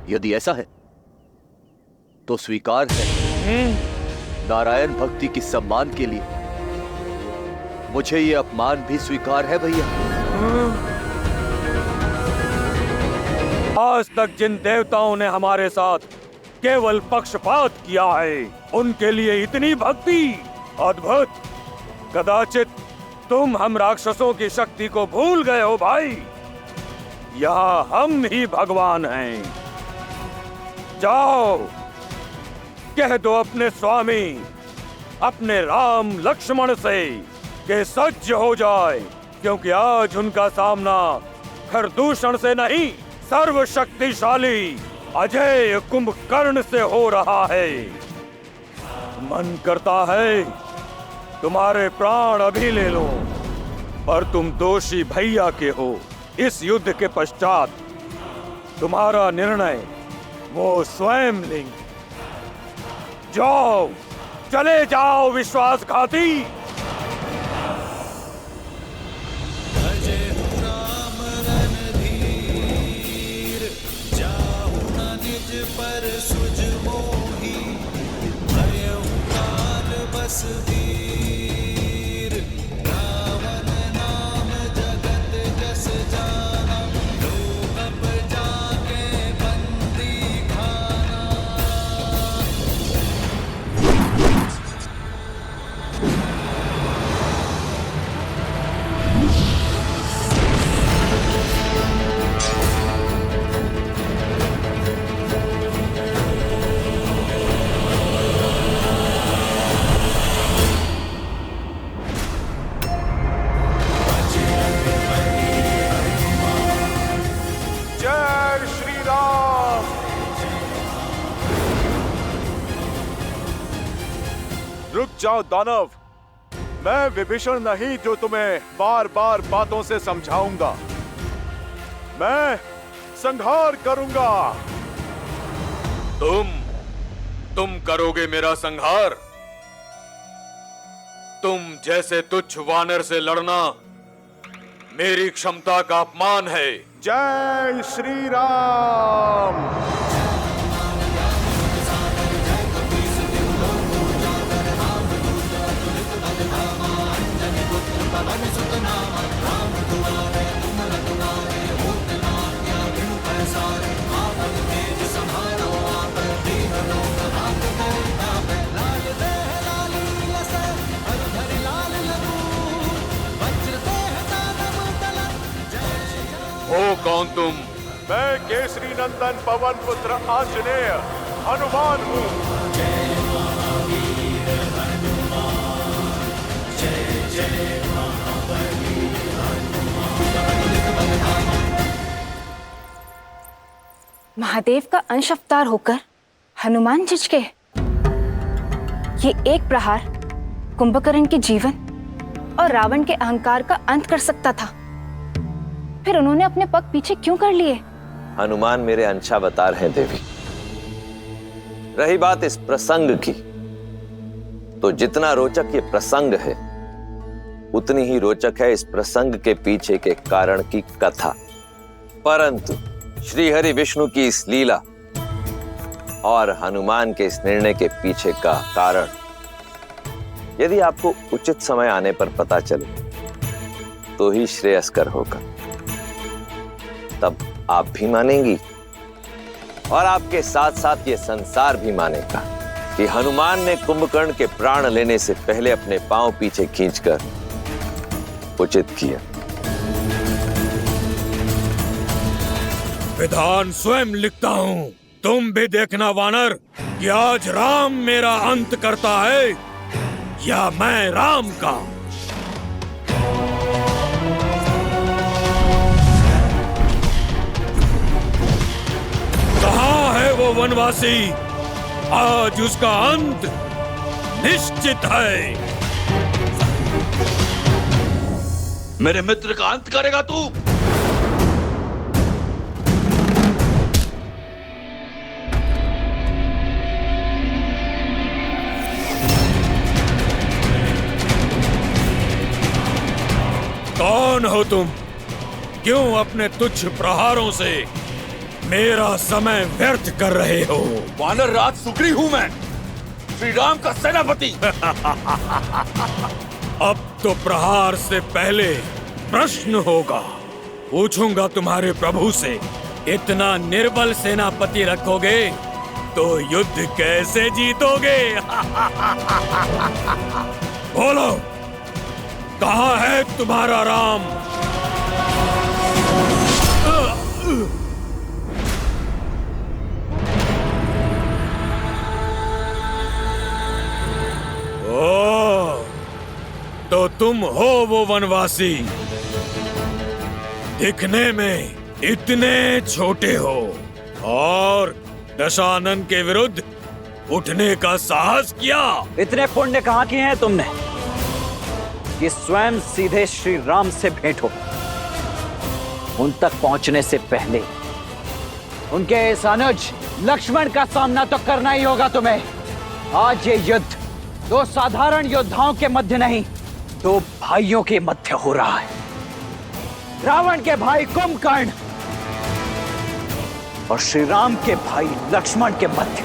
यदि ऐसा है तो स्वीकार है। नारायण भक्ति की सम्मान के लिए मुझे ये अपमान भी स्वीकार है भैया। आज तक जिन देवताओं ने हमारे साथ केवल पक्षपात किया है, उनके लिए इतनी भक्ति अद्भुत। कदाचित तुम हम राक्षसों की शक्ति को भूल गए हो भाई। यहाँ हम ही भगवान हैं। जाओ, कह दो अपने स्वामी, अपने राम लक्ष्मण से कि सज्ज हो जाए, क्योंकि आज उनका सामना खरदूषण से नहीं, सर्वशक्तिशाली अजय कुंभकर्ण से हो रहा है। मन करता है तुम्हारे प्राण अभी ले लो, पर तुम दोषी भैया के हो। इस युद्ध के पश्चात तुम्हारा निर्णय वो स्वयं लेंगे। जाओ, चले जाओ विश्वासघाती। पर सुज मोही भयउ काल बस वीर। रावण नाम जगत जस जाना, लोग अब जाके बंदी खाना। जय श्री राम। रुक जाओ दानव, मैं विभीषण नहीं जो तुम्हें बार बार बातों से समझाऊंगा। मैं संहार करूंगा। तुम करोगे मेरा संहार? तुम जैसे तुच्छ वानर से लड़ना मेरी क्षमता का अपमान है। जय श्री राम। हो कौन तुम? मैं केसरी नंदन पवन पुत्र आंजनेय हनुमान हूँ। महादेव का अंश अवतार होकर हनुमान झिझके। ये एक प्रहार कुंभकर्ण के जीवन और रावण के अहंकार का अंत कर सकता था। फिर उन्होंने अपने पग पीछे क्यों कर लिए? हनुमान मेरे अंशावतार हैं देवी। रही बात इस प्रसंग की, तो जितना रोचक ये प्रसंग है, उतनी ही रोचक है इस प्रसंग के पीछे के कारण की कथा। परंतु श्री हरि विष्णु की इस लीला और हनुमान के इस निर्णय के पीछे का कारण यदि आपको उचित समय आने पर पता चले तो ही श्रेयस्कर होगा। तब आप भी मानेंगी और आपके साथ साथ ये संसार भी मानेगा कि हनुमान ने कुंभकर्ण के प्राण लेने से पहले अपने पांव पीछे खींचकर उचित किया। विधान स्वयं लिखता हूँ। तुम भी देखना वानर कि आज राम मेरा अंत करता है या मैं राम का। कहाँ है वो वनवासी? आज उसका अंत निश्चित है। मेरे मित्र का अंत करेगा तू? कौन हो तुम? क्यों अपने तुच्छ प्रहारों से मेरा समय व्यर्थ कर रहे हो? वानर राज सुग्रीव हूं मैं, श्री राम का सेनापति। अब तो प्रहार से पहले प्रश्न होगा। पूछूंगा तुम्हारे प्रभु से, इतना निर्बल सेनापति रखोगे तो युद्ध कैसे जीतोगे? बोलो, कहाँ है तुम्हारा राम? ओ, तो तुम हो वो वनवासी, दिखने में इतने छोटे हो और दशानन के विरुद्ध उठने का साहस किया। इतने पुण्य कहाँ किए हैं तुमने कि स्वयं सीधे श्री राम से भेंट हो? उन तक पहुंचने से पहले उनके इस अनुज लक्ष्मण का सामना तो करना ही होगा तुम्हें। आज ये युद्ध दो साधारण योद्धाओं के मध्य नहीं, दो भाइयों के मध्य हो रहा है। रावण के भाई कुंभकर्ण और श्री राम के भाई लक्ष्मण के मध्य,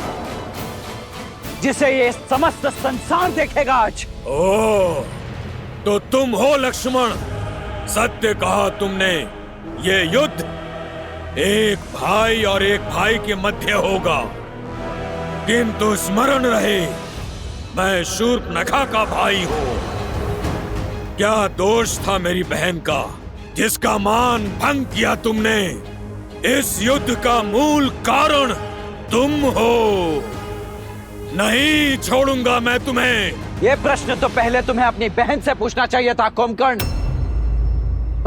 जिसे ये समस्त संसार देखेगा आज। ओ, तो तुम हो लक्ष्मण। सत्य कहा तुमने, ये युद्ध एक भाई और एक भाई के मध्य होगा। किंतु स्मरण रहे, मैं शूर्पणखा का भाई हूँ। क्या दोष था मेरी बहन का, जिसका मान भंग किया तुमने? इस युद्ध का मूल कारण तुम हो। नहीं छोड़ूंगा मैं तुम्हें। ये प्रश्न तो पहले तुम्हें अपनी बहन से पूछना चाहिए था कुंभकर्ण।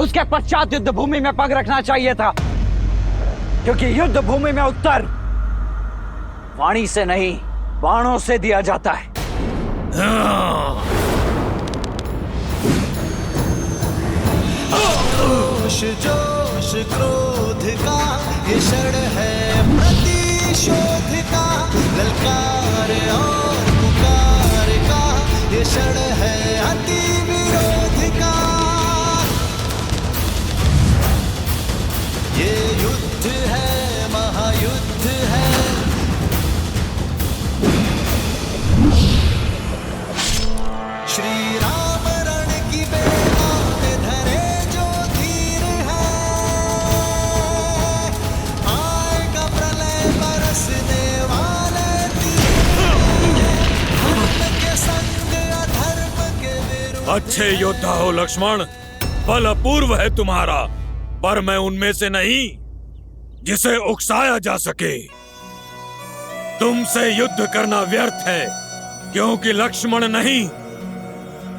उसके पश्चात युद्ध भूमि में पग रखना चाहिए था, क्योंकि युद्ध भूमि में उत्तर वाणी से नहीं, बाणों से दिया जाता है। जोश जोश क्रोध का ये क्षण है प्रतिशोध का, ललकार और पुकार का ये क्षण है अति विरोध का। ये युद्ध है, महायुद्ध है। श्री राम रण की बेला में धरे जो धीर है, आएगा प्रलय बरसने वाले तीर के संग अधर्म के विरुद्ध। अच्छे योद्धा हो लक्ष्मण, बल अपूर्व है तुम्हारा, पर मैं उनमें से नहीं जिसे उकसाया जा सके। तुमसे युद्ध करना व्यर्थ है, क्योंकि लक्ष्मण नहीं,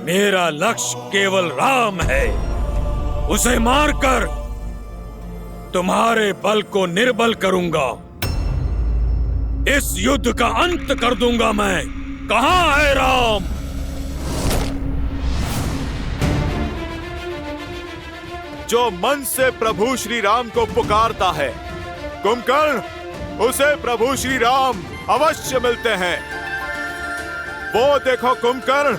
मेरा लक्ष्य केवल राम है। उसे मारकर तुम्हारे बल को निर्बल करूंगा। इस युद्ध का अंत कर दूंगा मैं। कहाँ है राम? जो मन से प्रभु श्री राम को पुकारता है, कुंभकर्ण, उसे प्रभु श्री राम अवश्य मिलते हैं। वो देखो कुंभकर्ण,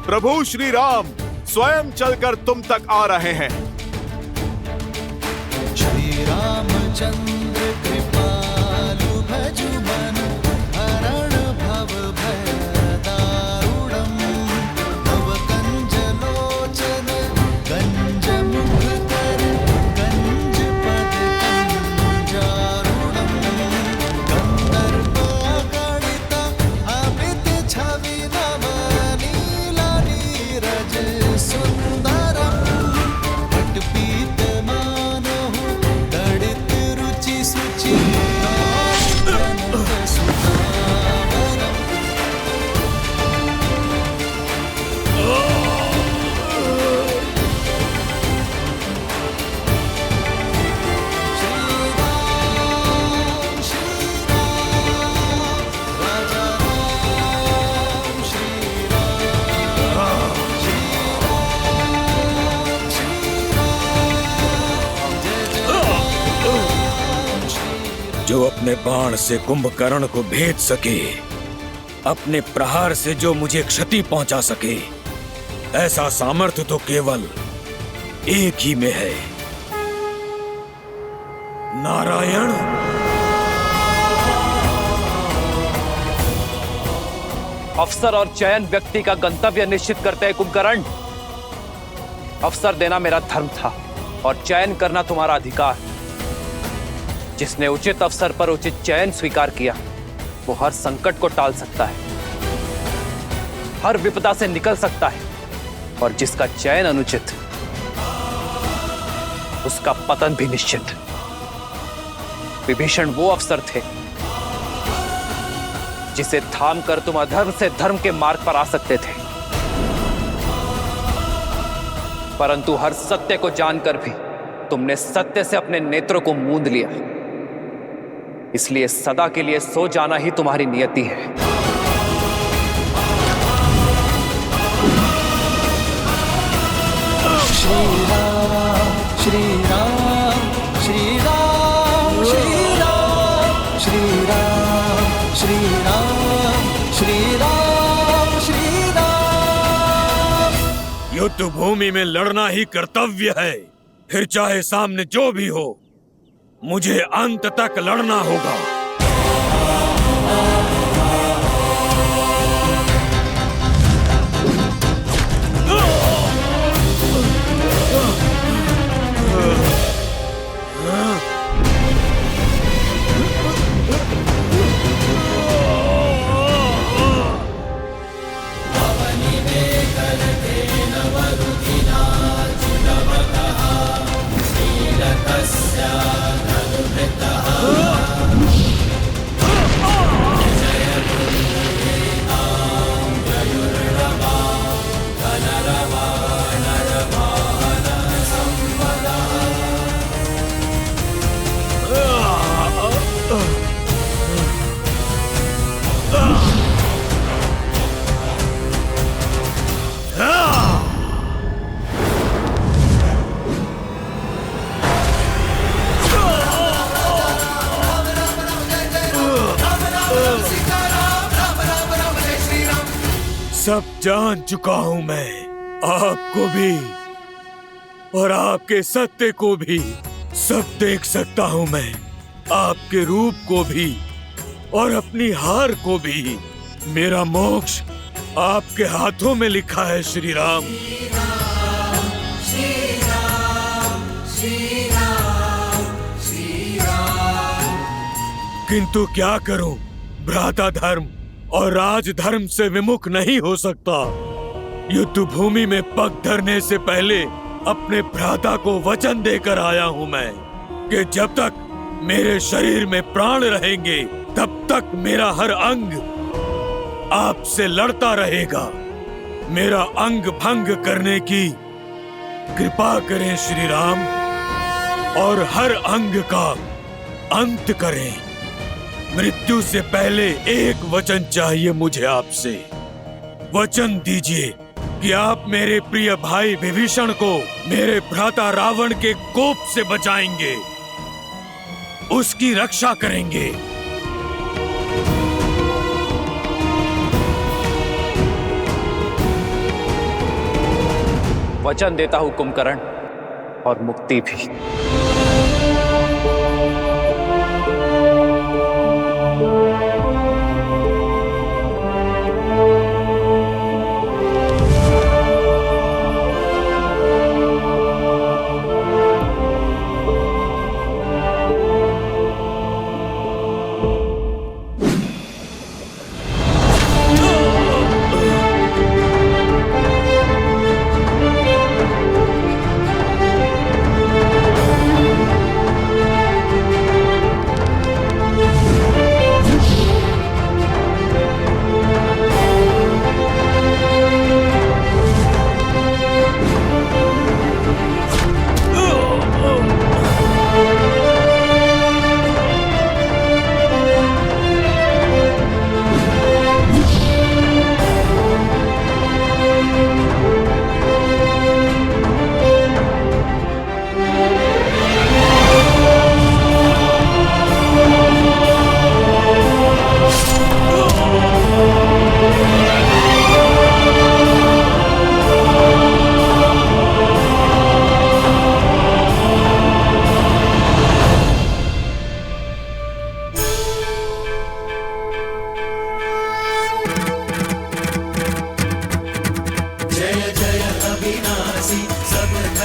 प्रभु श्री राम स्वयं चलकर तुम तक आ रहे हैं। श्री रामचंद्र कृपालु भजु मन हरण भव भय दारुणम, भव कंज लोचन गंज मुख कर गंज पद कंजारुणम, गंधर्व गणित अमित छवि नव नीला नीरज सुंदरम, पट पीत मानहु दड़ित रुचि सुचि जो अपने बाण से कुंभकर्ण को भेद सके, अपने प्रहार से जो मुझे क्षति पहुंचा सके, ऐसा सामर्थ्य तो केवल एक ही में है, नारायण। अवसर और चयन व्यक्ति का गंतव्य निश्चित करते हैं कुंभकर्ण। अवसर देना मेरा धर्म था और चयन करना तुम्हारा अधिकार। जिसने उचित अवसर पर उचित चयन स्वीकार किया, वो हर संकट को टाल सकता है, हर विपदा से निकल सकता है, और जिसका चयन अनुचित, उसका पतन भी निश्चित। विभीषण वो अवसर थे जिसे थाम कर तुम अधर्म से धर्म के मार्ग पर आ सकते थे, परंतु हर सत्य को जानकर भी तुमने सत्य से अपने नेत्रों को मूंद लिया। इसलिए सदा के लिए सो जाना ही तुम्हारी नियति है। श्री राम श्री राम श्री राम श्री राम श्री राम श्री राम श्री राम श्री राम। युद्ध भूमि में लड़ना ही कर्तव्य है, फिर चाहे सामने जो भी हो, मुझे अंत तक लड़ना होगा। सब जान चुका हूं मैं, आपको भी और आपके सत्य को भी। सब देख सकता हूं मैं, आपके रूप को भी और अपनी हार को भी। मेरा मोक्ष आपके हाथों में लिखा है श्री राम। किंतु क्या करूं, भ्राता धर्म और राजधर्म से विमुख नहीं हो सकता। युद्ध भूमि में पग धरने से पहले अपने भ्राता को वचन देकर आया हूं मैं कि जब तक मेरे शरीर में प्राण रहेंगे, तब तक मेरा हर अंग आपसे लड़ता रहेगा। मेरा अंग भंग करने की कृपा करें श्री राम, और हर अंग का अंत करें। मृत्यु से पहले एक वचन चाहिए मुझे आपसे। वचन दीजिए कि आप मेरे प्रिय भाई विभीषण को मेरे भ्राता रावण के कोप से बचाएंगे, उसकी रक्षा करेंगे। वचन देता हूं कुंभकर्ण, और मुक्ति भी।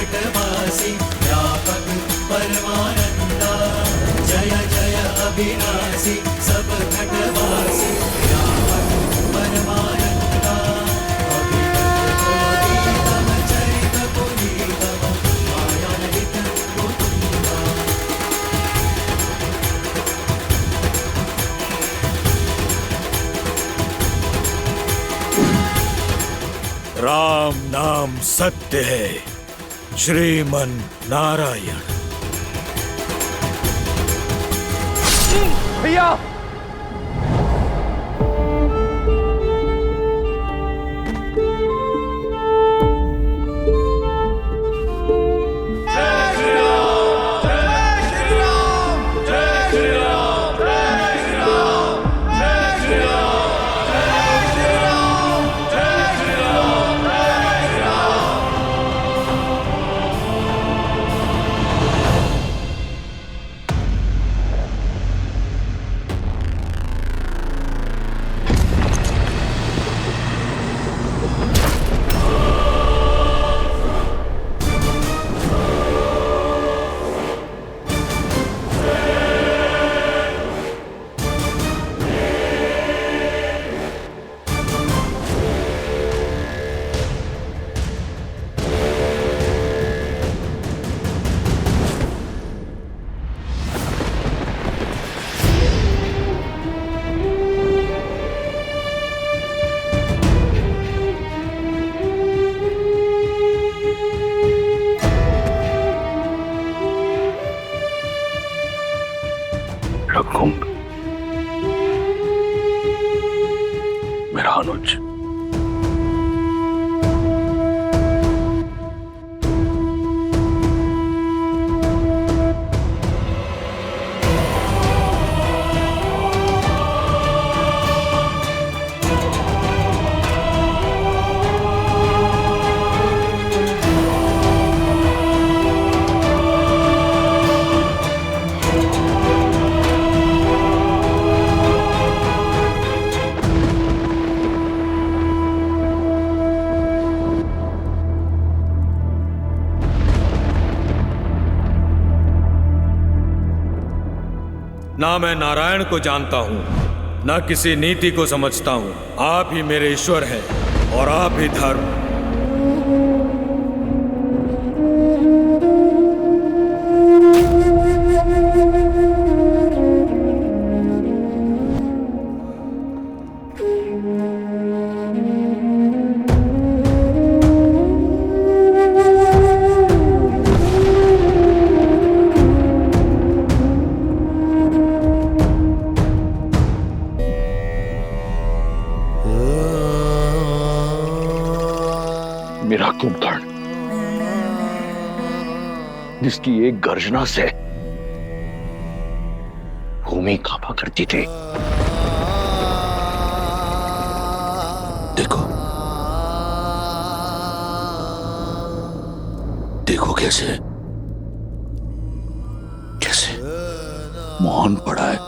घटवासी व्यापक परमानंदा जय जय अविनाशी सब घटवासी व्यापक परमानंदा अभिगत पुनीतम चरित पुनीतम मायारहित मुकुंदा। राम नाम सत्य है, श्रीमन नारायण। भैया रघुकुंभ, मेरा अनुज, ना मैं नारायण को जानता हूं, ना किसी नीति को समझता हूं। आप ही मेरे ईश्वर हैं और आप ही धर्म। मेरा कुंभकर्ण, जिसकी एक गर्जना से भूमि कांपा करती थी। देखो, देखो कैसे कैसे मौन पड़ा है।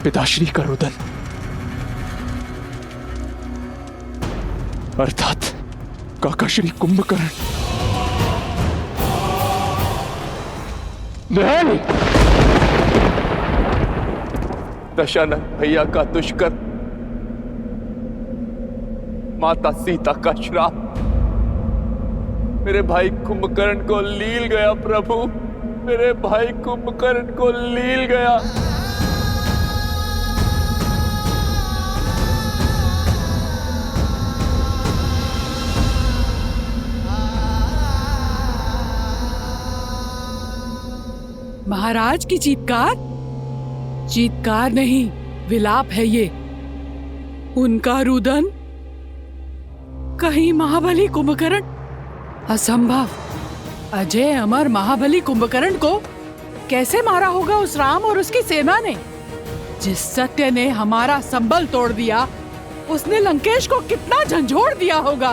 पिताश्री का रुदन अर्थात काकाश्री कुंभकर्ण नहीं, दशानन भैया का दुष्कर, माता सीता का श्राप मेरे भाई कुंभकर्ण को लील गया प्रभु, मेरे भाई कुंभकर्ण को लील गया। महाराज की चीत्कार? चीत्कार नहीं, विलाप है ये। उनका रुदन? कहीं महाबली कुंभकर्ण? असंभव। अजय अमर महाबली कुंभकर्ण को कैसे मारा होगा उस राम और उसकी सेना ने? जिस सत्य ने हमारा संबल तोड़ दिया, उसने लंकेश को कितना झंझोड़ दिया होगा।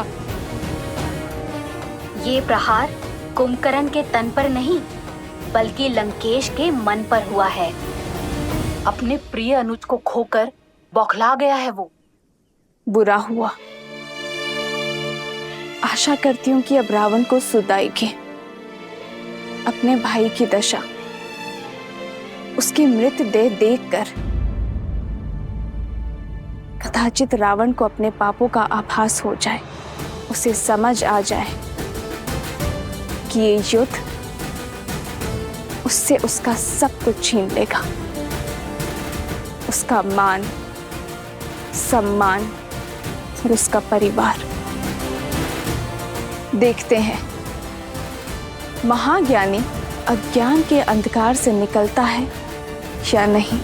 ये प्रहार कुंभकर्ण के तन पर नहीं, बल्कि लंकेश के मन पर हुआ है। अपने प्रिय अनुज को खोकर बौखला गया है वो। बुरा हुआ। आशा करती हूँ कि अब रावण को सुध आएगी। अपने भाई की दशा, उसकी मृत देह देखकर कदाचित रावण को अपने पापों का आभास हो जाए, उसे समझ आ जाए कि ये युद्ध उससे उसका सब कुछ छीन लेगा, उसका मान, सम्मान और उसका परिवार। देखते हैं महाज्ञानी अज्ञान के अंधकार से निकलता है या नहीं।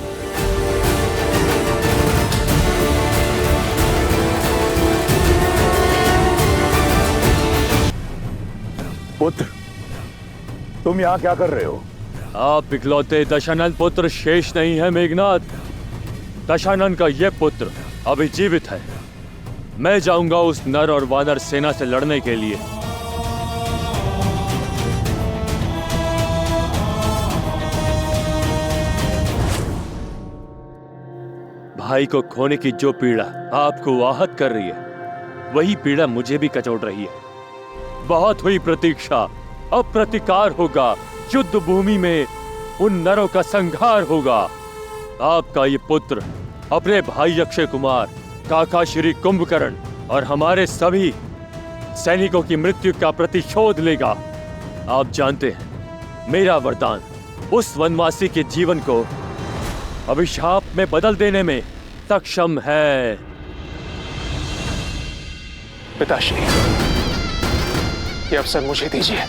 पुत्र, तुम यहाँ क्या कर रहे हो? आप इकलौते दशानन पुत्र शेष नहीं है मेघनाथ। दशानन का यह पुत्र अभी जीवित है। मैं जाऊंगा उस नर और वानर सेना से लड़ने के लिए। भाई को खोने की जो पीड़ा आपको आहत कर रही है, वही पीड़ा मुझे भी कचोट रही है। बहुत हुई प्रतीक्षा, अब प्रतिकार होगा। युद्ध भूमि में उन नरों का संहार होगा। आपका ये पुत्र अपने भाई अक्षय कुमार, काका श्री कुंभकर्ण और हमारे सभी सैनिकों की मृत्यु का प्रतिशोध लेगा। आप जानते हैं, मेरा वरदान उस वनवासी के जीवन को अभिशाप में बदल देने में सक्षम है। पिताश्री, ये अवसर मुझे दीजिए।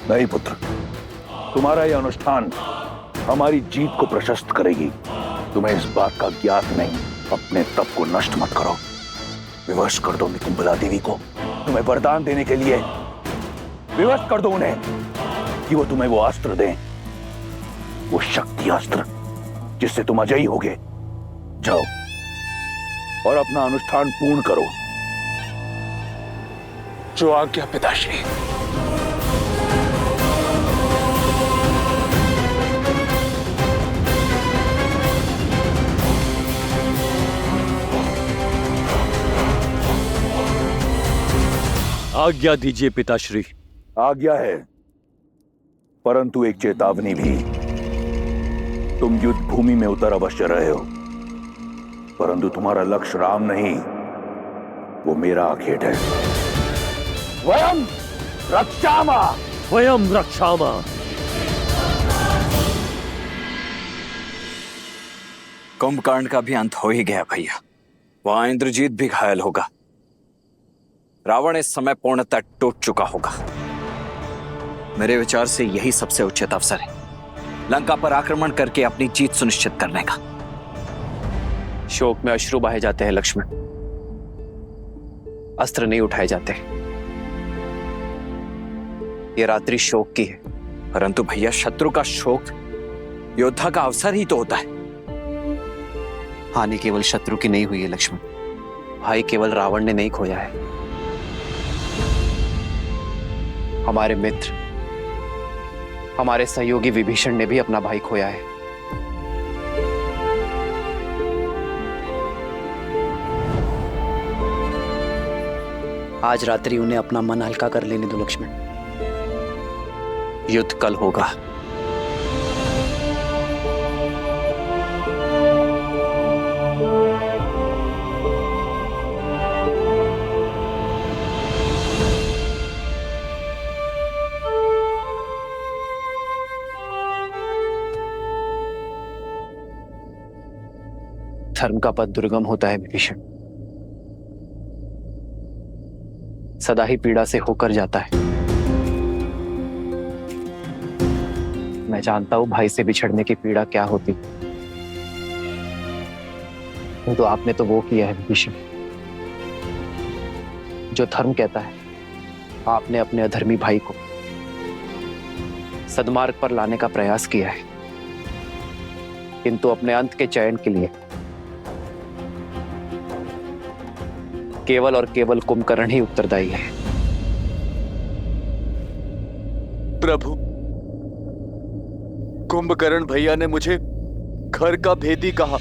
नहीं पुत्र, तुम्हारा यह अनुष्ठान हमारी जीत को प्रशस्त करेगी। तुम्हें इस बात का ज्ञात नहीं। अपने तप को नष्ट मत करो। विवश कर दो निकुंभला देवी को तुम्हें वरदान देने के लिए। विवश कर दो उन्हें कि वो तुम्हें वो अस्त्र दें, वो शक्ति अस्त्र जिससे तुम अजयी होगे। जाओ और अपना अनुष्ठान पूर्ण करो। जो आज्ञा पिताश्री। आज्ञा दीजिए पिताश्री। आज्ञा है, परंतु एक चेतावनी भी। तुम युद्ध भूमि में उतर अवश्य रहे हो, परंतु तुम्हारा लक्ष्य राम नहीं, वो मेरा आखेट है। वयम रक्षामा, वयम रक्षामा। कुंभकर्ण का भी अंत हो ही गया भैया। वहां इंद्रजीत भी घायल होगा। रावण इस समय पूर्णतः टूट चुका होगा। मेरे विचार से यही सबसे उचित अवसर है लंका पर आक्रमण करके अपनी जीत सुनिश्चित करने का। शोक में अश्रु बहे जाते हैं लक्ष्मण, अस्त्र नहीं उठाए जाते। ये रात्रि शोक की है। परंतु भैया, शत्रु का शोक योद्धा का अवसर ही तो होता है। हानि केवल शत्रु की नहीं हुई है लक्ष्मण, भाई केवल रावण ने नहीं खोया है। हमारे मित्र, हमारे सहयोगी विभीषण ने भी अपना भाई खोया है। आज रात्रि उन्हें अपना मन हल्का कर लेने दो लक्ष्मण। युद्ध कल होगा। धर्म का पथ दुर्गम होता है विभीषण, सदा ही पीड़ा से होकर जाता है। मैं जानता हूं भाई से बिछड़ने की पीड़ा क्या होती, तो आपने तो वो किया है विभीषण जो धर्म कहता है। आपने अपने अधर्मी भाई को सद्मार्ग पर लाने का प्रयास किया है, किंतु अपने अंत के चयन के लिए केवल और केवल कुंभकर्ण ही उत्तरदायी है। प्रभु, कुंभकर्ण भैया ने मुझे घर का भेदी कहा।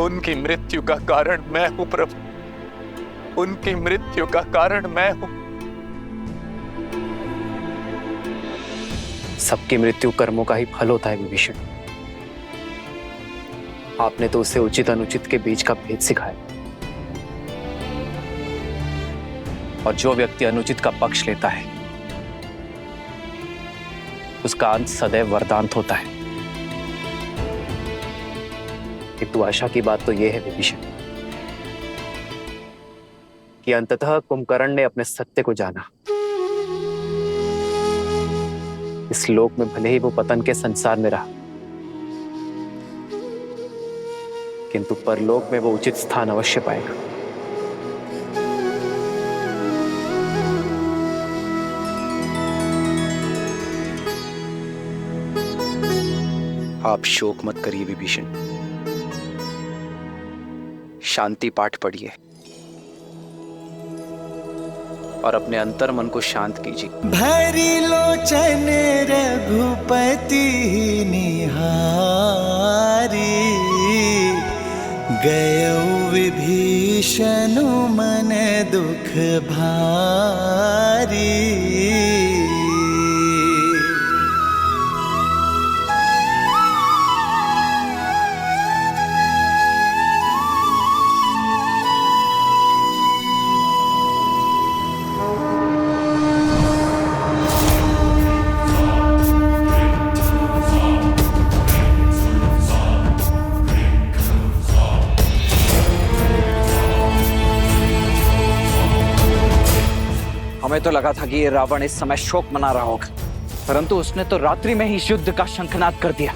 उनकी मृत्यु का कारण मैं हूं प्रभु, उनकी मृत्यु का कारण मैं हूं। सबकी मृत्यु कर्मों का ही फल होता है विभीषण। आपने तो उसे उचित अनुचित के बीच का भेद सिखाया, और जो व्यक्ति अनुचित का पक्ष लेता है उसका अंत सदैव वरदांत होता है। किंतु आशा की बात तो यह है विभीषण कि अंततः कुंभकर्ण ने अपने सत्य को जाना। इस लोक में भले ही वो पतन के संसार में रहा, किंतु परलोक में वो उचित स्थान अवश्य पाएगा। आप शोक मत करिए विभीषण, शांति पाठ पढ़िए और अपने अंतर मन को शांत कीजिए। भरी लोचन रघुपति निहारी, गयो विभीषण मन दुख भारी। हमें तो लगा था कि ये रावण इस समय शोक मना रहा होगा, परंतु उसने तो रात्रि में ही इस युद्ध का शंखनाद कर दिया।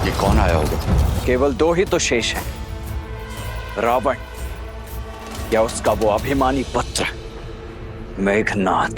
ये कौन आया होगा? केवल दो ही तो शेष हैं, रावण या उसका वो अभिमानी पुत्र मेघनाद।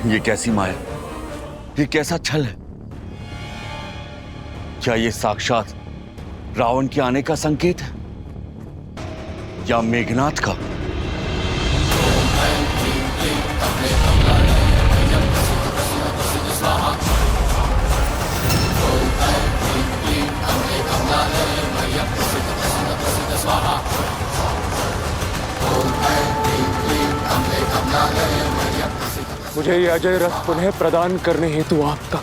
ये कैसी माया, ये कैसा छल है? क्या ये साक्षात रावण के आने का संकेत है या मेघनाद का? मुझे ये अजय रथ पुनः प्रदान करने हेतु आपका